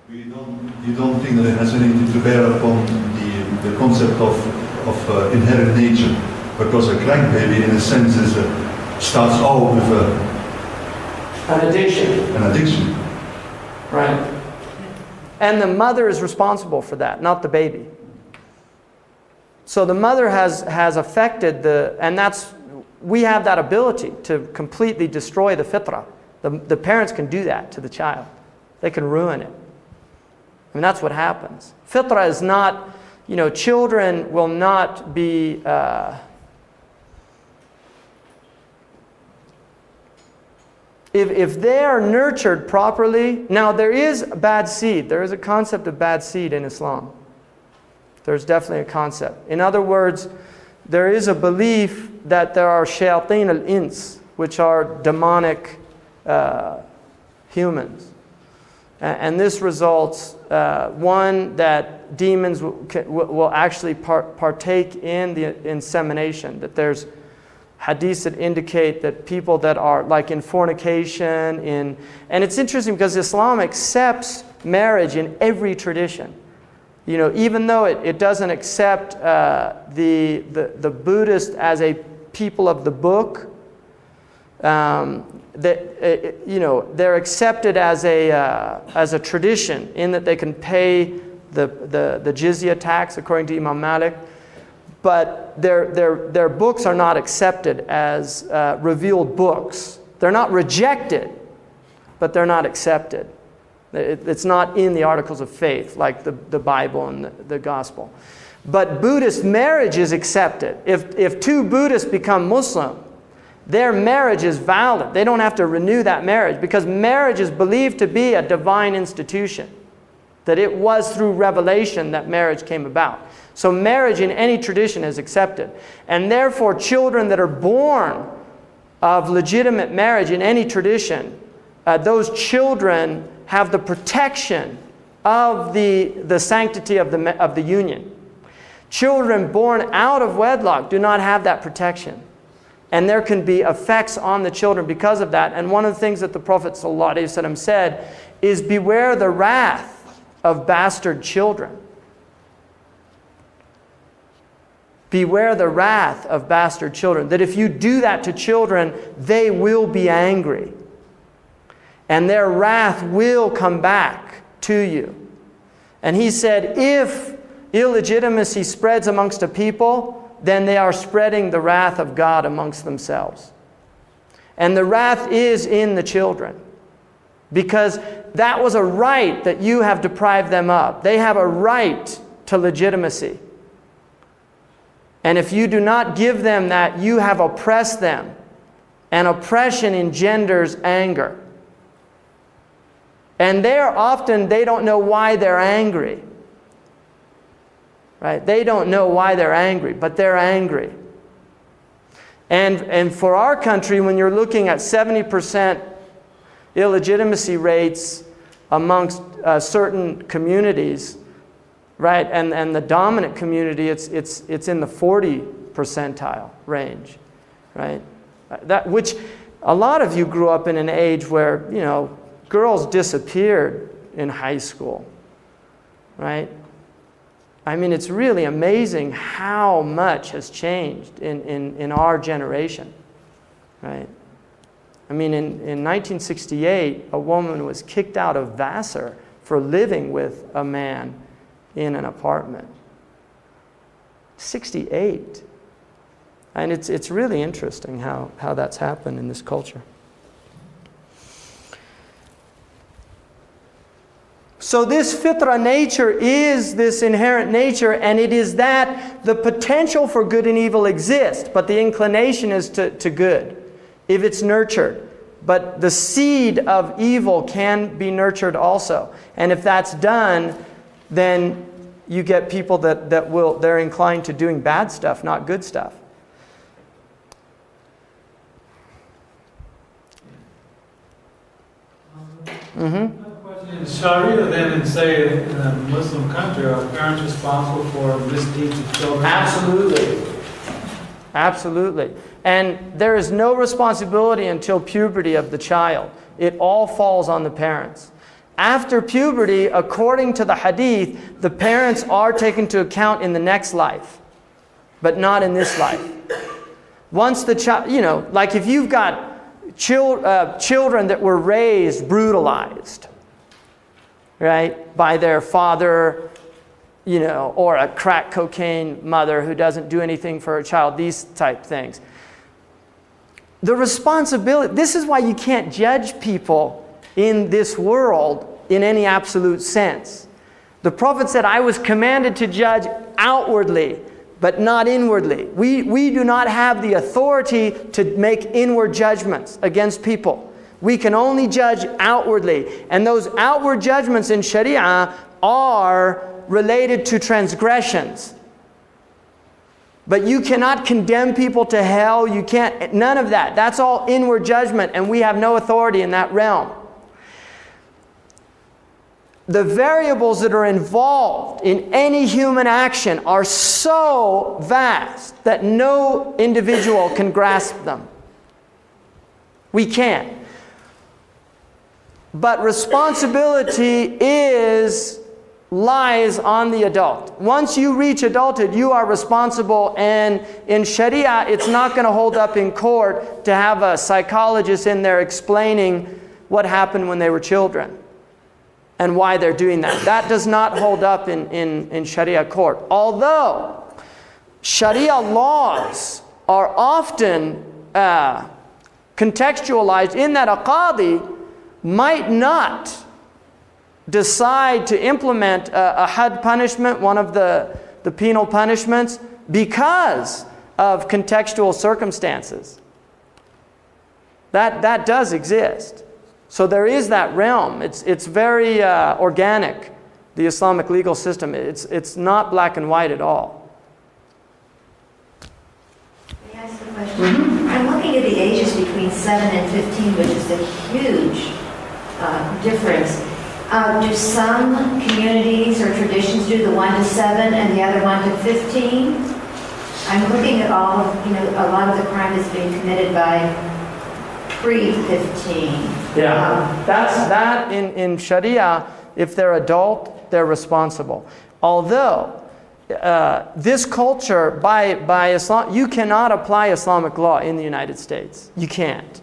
You don't think that it has anything to bear upon the concept of inherent nature? Because a crybaby, in a sense, starts out with an addiction. An addiction. Right? And the mother is responsible for that, not the baby. So the mother has affected and we have that ability to completely destroy the fitrah. The parents can do that to the child. They can ruin it. I mean, that's what happens. Fitrah is not, children will not be, if they are nurtured properly, now there is bad seed. There is a concept of bad seed in Islam. There's definitely a concept. In other words, there is a belief that there are shayateen al-ins, which are demonic humans. And this results, one, that demons will actually partake in the insemination, that there's hadiths that indicate that people that are like in fornication, and it's interesting because Islam accepts marriage in every tradition. Even though it doesn't accept the Buddhist as a people of the book, they're accepted as a tradition in that they can pay the jizya tax according to Imam Malik, but their books are not accepted as revealed books. They're not rejected, but they're not accepted. It's not in the articles of faith like the Bible and the gospel. But Buddhist marriage is accepted. If two Buddhists become Muslim, their marriage is valid. They don't have to renew that marriage because marriage is believed to be a divine institution. That it was through revelation that marriage came about. So marriage in any tradition is accepted. And therefore children that are born of legitimate marriage in any tradition, those children have the protection of the sanctity of the union. Children born out of wedlock do not have that protection. And there can be effects on the children because of that. And one of the things that the Prophet ﷺ said is, beware the wrath of bastard children. Beware the wrath of bastard children. That if you do that to children, they will be angry. And their wrath will come back to you. And he said, if illegitimacy spreads amongst a people, then they are spreading the wrath of God amongst themselves. And the wrath is in the children. Because that was a right that you have deprived them of. They have a right to legitimacy. And if you do not give them that, you have oppressed them. And oppression engenders anger. And they don't know why they're angry. Right? They don't know why they're angry, but they're angry. And for our country, when you're looking at 70% illegitimacy rates amongst certain communities, right? And the dominant community, it's in the 40 percentile range, right? Which a lot of you grew up in an age where, girls disappeared in high school, right? I mean, it's really amazing how much has changed in our generation, right? I mean, in 1968, a woman was kicked out of Vassar for living with a man in an apartment. 68. And it's really interesting how that's happened in this culture. So this fitrah nature is this inherent nature, and it is that the potential for good and evil exists, but the inclination is to good, if it's nurtured. But the seed of evil can be nurtured also. And if that's done, then you get people they're inclined to doing bad stuff, not good stuff. Mm-hmm. In Sharia, then, and say in a Muslim country, are parents responsible for misdeeds of children? Absolutely. Absolutely. And there is no responsibility until puberty of the child. It all falls on the parents. After puberty, according to the hadith, the parents are taken into account in the next life, but not in this life. Once the child, like if you've got children that were raised brutalized, right, by their father, you know, or a crack cocaine mother who doesn't do anything for her child, these type things. The responsibility, this is why you can't judge people in this world in any absolute sense. The Prophet said, I was commanded to judge outwardly, but not inwardly. We do not have the authority to make inward judgments against people. We can only judge outwardly. And those outward judgments in Sharia are related to transgressions. But you cannot condemn people to hell. You can't, none of that. That's all inward judgment, and we have no authority in that realm. The variables that are involved in any human action are so vast that no individual can grasp them. We can't. But responsibility lies on the adult. Once you reach adulthood, you are responsible, and in Sharia, it's not going to hold up in court to have a psychologist in there explaining what happened when they were children and why they're doing that. That does not hold up in Sharia court. Although Sharia laws are often contextualized in that a qadi might not decide to implement a had punishment, one of the penal punishments, because of contextual circumstances. That does exist. So there is that realm. It's very organic, the Islamic legal system. It's not black and white at all. May I ask a question? I'm looking at the ages between 7 and 15, which is a huge difference. Do some communities or traditions do the 1 to 7 and the other 1 to 15? I'm looking at all of, a lot of the crime is being committed by pre-15. Yeah, that in Sharia, if they're adult, they're responsible. Although this culture, by Islam, you cannot apply Islamic law in the United States. You can't.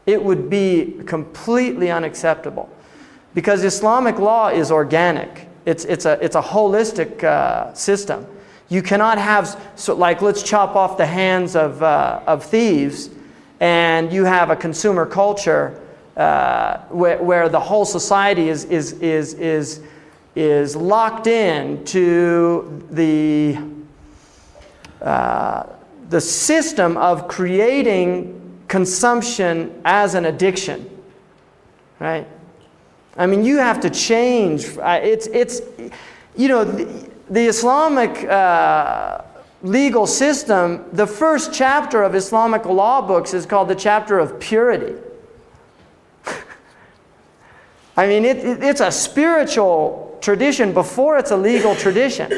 It would be completely unacceptable. Because Islamic law is organic. It's a holistic system. You cannot have, let's chop off the hands of thieves, and you have a consumer culture where the whole society is locked in to the system of creating consumption as an addiction, right? I mean, you have to change. The Islamic legal system, the first chapter of Islamic law books is called the chapter of purity. I mean, it's a spiritual tradition before it's a legal tradition.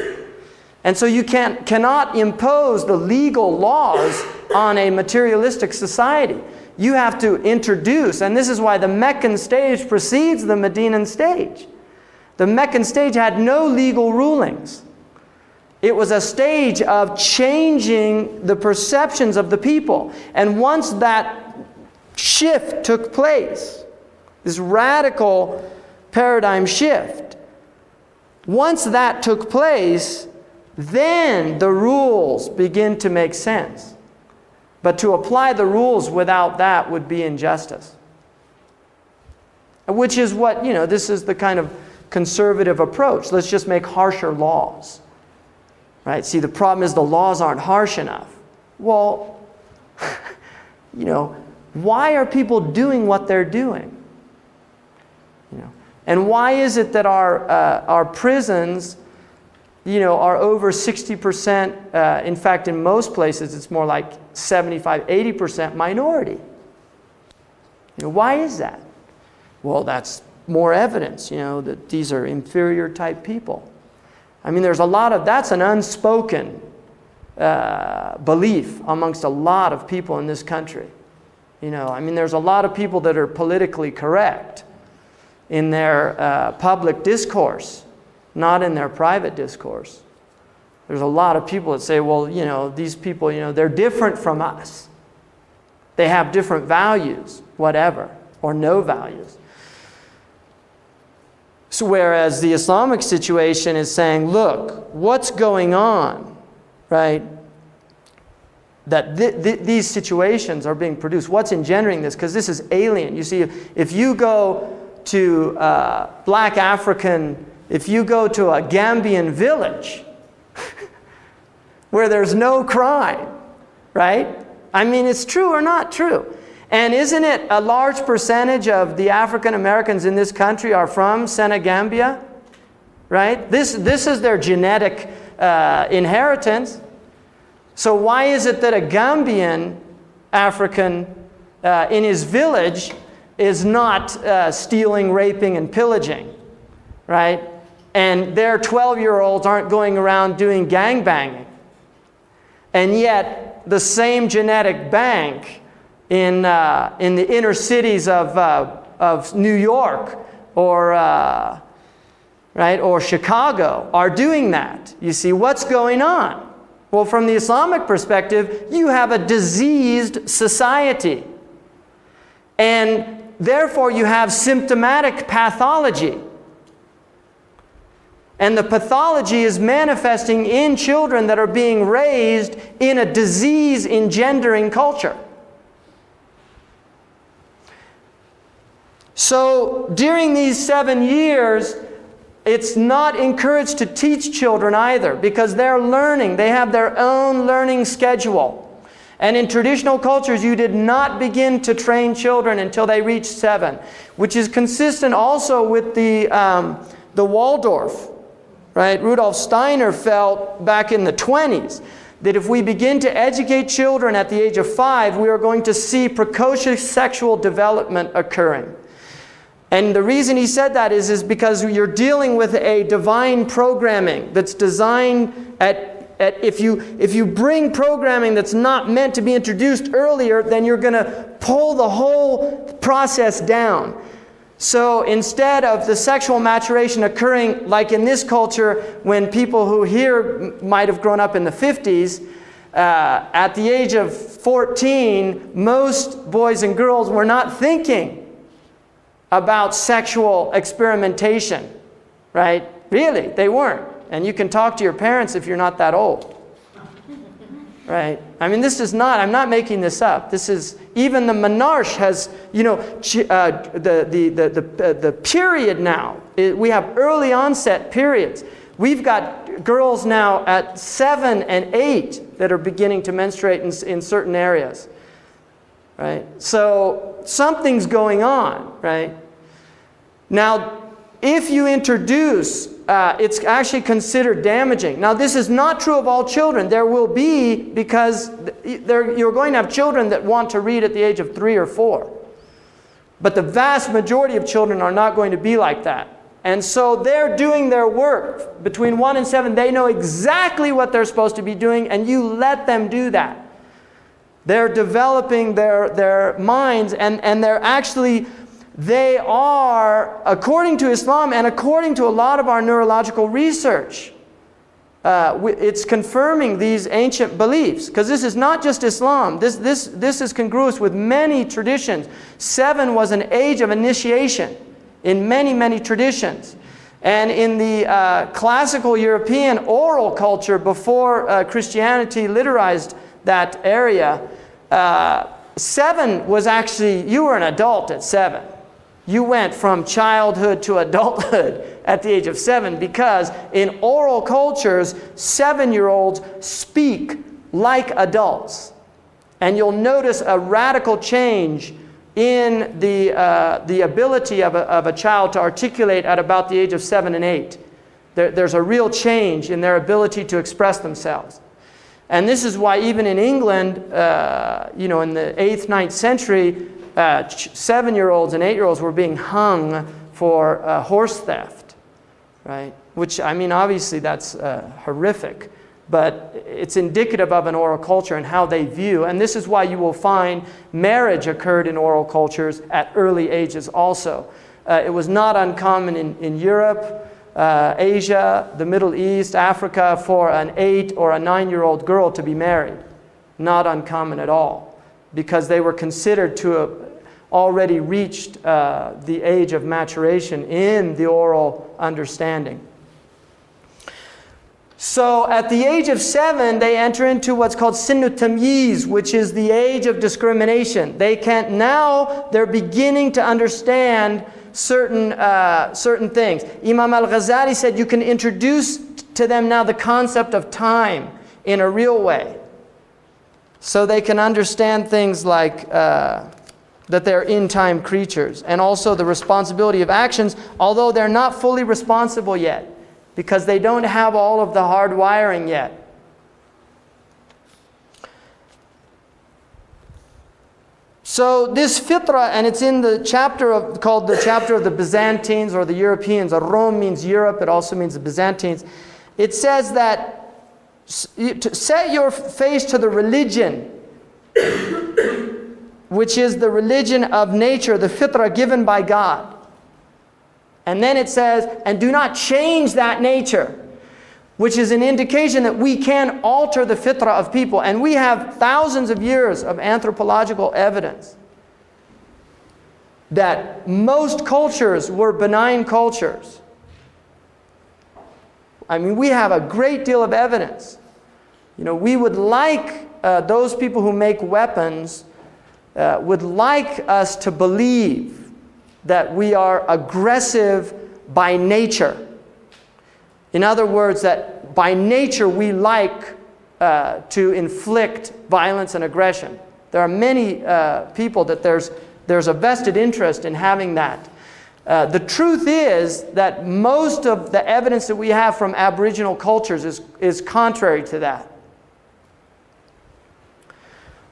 And so you cannot impose the legal laws on a materialistic society. You have to introduce, and this is why the Meccan stage precedes the Medinan stage. The Meccan stage had no legal rulings. It was a stage of changing the perceptions of the people. And once that shift took place, this radical paradigm shift, once that took place, then the rules begin to make sense. But to apply the rules without that would be injustice. Which is what, this is the kind of conservative approach. Let's just make harsher laws. Right? See, the problem is the laws aren't harsh enough. Well, why are people doing what they're doing? And why is it that our prisons are over 60%, in fact, in most places, it's more like 75, 80% minority. Why is that? Well, that's more evidence, that these are inferior type people. I mean, that's an unspoken belief amongst a lot of people in this country. There's a lot of people that are politically correct in their public discourse, not in their private discourse. There's a lot of people that say, well, these people, they're different from us. They have different values, whatever, or no values. So whereas the Islamic situation is saying, look, what's going on, right? That these situations are being produced. What's engendering this? Because this is alien. You see, if you go to black African, if you go to a Gambian village where there's no crime, right? I mean, it's true or not true. And isn't it a large percentage of the African Americans in this country are from Senegambia, right? This is their genetic inheritance. So why is it that a Gambian African in his village is not stealing, raping, and pillaging, right? And their 12-year-olds aren't going around doing gangbanging. And yet, the same genetic bank in the inner cities of New York or right, or Chicago are doing that. You see, what's going on? Well, from the Islamic perspective, you have a diseased society. And therefore, you have symptomatic pathology. And the pathology is manifesting in children that are being raised in a disease-engendering culture. So, during these 7 years, it's not encouraged to teach children either, because they're learning. They have their own learning schedule. And in traditional cultures, you did not begin to train children until they reached 7, which is consistent also with the Waldorf. Right? Rudolf Steiner felt back in the 20s that if we begin to educate children at the age of 5, we are going to see precocious sexual development occurring. And the reason he said that is because you're dealing with a divine programming that's designed if you bring programming that's not meant to be introduced earlier, then you're going to pull the whole process down. So instead of the sexual maturation occurring like in this culture when people who here might have grown up in the 50s, at the age of 14, most boys and girls were not thinking about sexual experimentation, right? Really, they weren't. And you can talk to your parents if you're not that old. Right? I mean, this is not, I'm not making this up. This is, even the monarch has, the period now. We have early onset periods. We've got girls now at 7 and 8 that are beginning to menstruate in certain areas. Right? So something's going on, right? Now, if you introduce, it's actually considered damaging. Now, this is not true of all children. There will be, because you're going to have children that want to read at the age of 3 or 4. But the vast majority of children are not going to be like that. And so they're doing their work. Between 1 and 7, they know exactly what they're supposed to be doing, and you let them do that. They're developing their minds, and they're actually... They are, according to Islam and according to a lot of our neurological research, it's confirming these ancient beliefs. Because this is not just Islam. This is congruous with many traditions. 7 was an age of initiation in many, many traditions. And in the classical European oral culture before Christianity literized that area, 7 was actually, you were an adult at 7. You went from childhood to adulthood at the age of 7, because in oral cultures, 7-year-olds speak like adults. And you'll notice a radical change in the ability of a child to articulate at about the age of 7 and 8. There's a real change in their ability to express themselves. And this is why even in England, in the 8th, 9th century, 7-year-olds and 8-year-olds were being hung for horse theft, right? Which, I mean, obviously that's horrific, but it's indicative of an oral culture and how they view. And this is why you will find marriage occurred in oral cultures at early ages also. It was not uncommon in Europe, Asia, the Middle East, Africa, for an 8 or a 9-year-old girl to be married. Not uncommon at all. Because they were considered to already reached the age of maturation in the oral understanding. So at the age of 7, they enter into what's called Sinnu Tamyiz, which is the age of discrimination. They're beginning to understand certain things. Imam al-Ghazali said you can introduce to them now the concept of time in a real way. So they can understand things like that they're in-time creatures, and also the responsibility of actions, although they're not fully responsible yet, because they don't have all of the hard wiring yet. So this fitra, and it's in the chapter called the chapter of the Byzantines or the Europeans. Rome means Europe, it also means the Byzantines. It says that to set your face to the religion, which is the religion of nature, the fitra given by God. And then it says, and do not change that nature, which is an indication that we can alter the fitrah of people. And we have thousands of years of anthropological evidence that most cultures were benign cultures. I mean, we have a great deal of evidence. We would like those people who make weapons would like us to believe that we are aggressive by nature. In other words, that by nature we like to inflict violence and aggression. There are many people that there's a vested interest in having that. The truth is that most of the evidence that we have from Aboriginal cultures is contrary to that.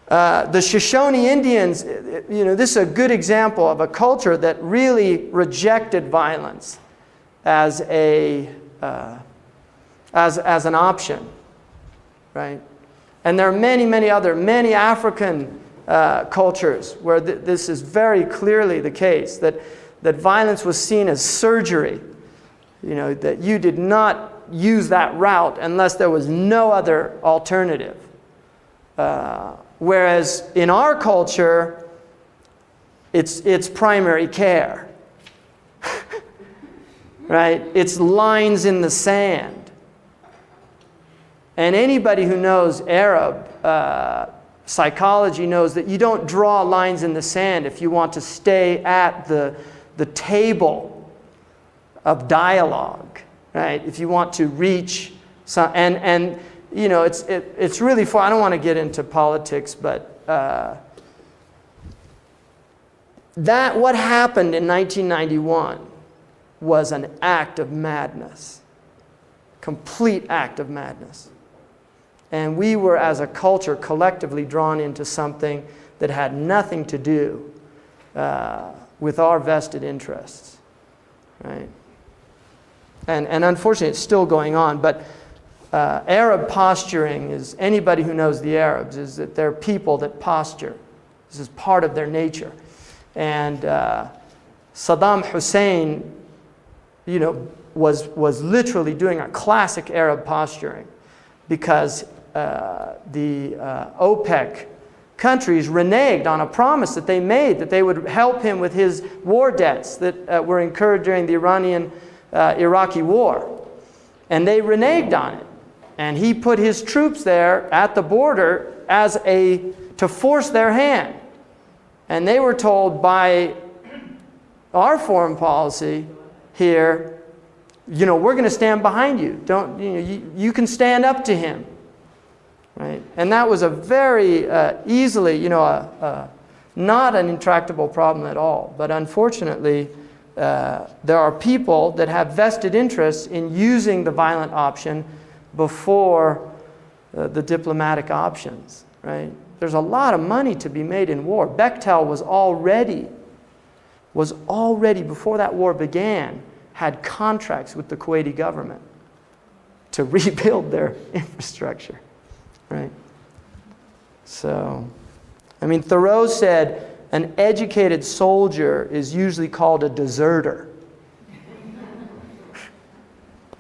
The Shoshone Indians, this is a good example of a culture that really rejected violence as an option, right? And there are many African cultures where this is very clearly the case, that violence was seen as surgery, that you did not use that route unless there was no other alternative. Whereas in our culture, it's primary care, right? It's lines in the sand. And anybody who knows Arab psychology knows that you don't draw lines in the sand if you want to stay at the table of dialogue, right? If you want to reach some, and it's really far. I don't want to get into politics, but what happened in 1991 was an act of madness, complete act of madness. And we were, as a culture, collectively drawn into something that had nothing to do with our vested interests, right? And unfortunately, it's still going on, but Arab posturing is, anybody who knows the Arabs, is that they're people that posture. This is part of their nature. And Saddam Hussein, was literally doing a classic Arab posturing, because the OPEC countries reneged on a promise that they made that they would help him with his war debts that were incurred during the Iranian-Iraqi war. And they reneged on it. And he put his troops there at the border to force their hand. And they were told by our foreign policy here, we're going to stand behind you. You can stand up to him, right? And that was a very easily, not an intractable problem at all. But unfortunately, there are people that have vested interests in using the violent option before the diplomatic options, right? There's a lot of money to be made in war. Bechtel was already before that war began, had contracts with the Kuwaiti government to rebuild their infrastructure, right? So, Thoreau said, an educated soldier is usually called a deserter.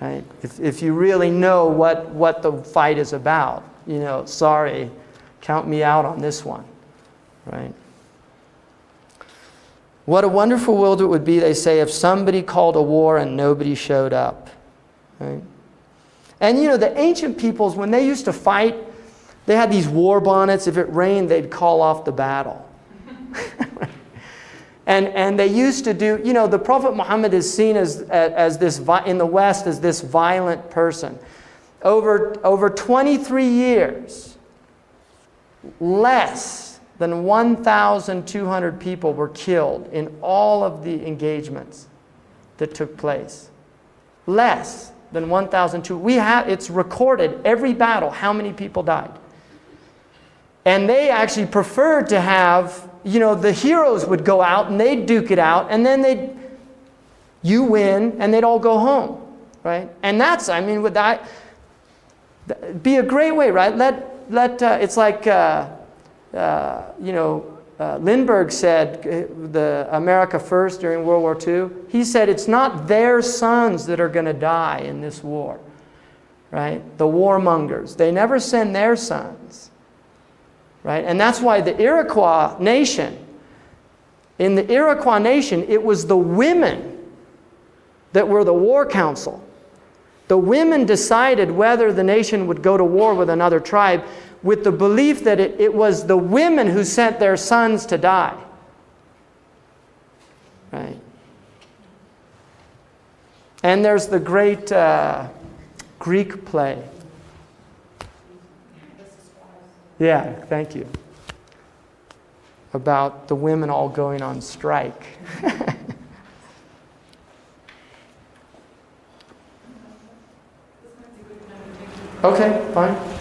Right? If you really know what the fight is about, sorry, count me out on this one, right? What a wonderful world it would be, they say, if somebody called a war and nobody showed up. Right? And you know, the ancient peoples, when they used to fight, they had these war bonnets. If it rained, they'd call off the battle. And they used to do, you know, the Prophet Muhammad is seen as this, in the West, as this violent person. Over 23 years, less than 1,200 people were killed in all of the engagements that took place. Less than 1,200. It's recorded, every battle, how many people died. And they actually preferred to have, you know, the heroes would go out and they'd duke it out, and then you win, and they'd all go home, right? And that's, I mean, would that be a great way, right? It's like, Lindbergh said, the America First during World War II, he said it's not their sons that are going to die in this war, right? The warmongers. They never send their sons, right? And that's why the Iroquois nation, in the Iroquois nation, it was the women that were the war council. The women decided whether the nation would go to war with another tribe, with the belief that it was the women who sent their sons to die. Right? And there's the great Greek play. Yeah, thank you. About the women all going on strike. Okay, fine.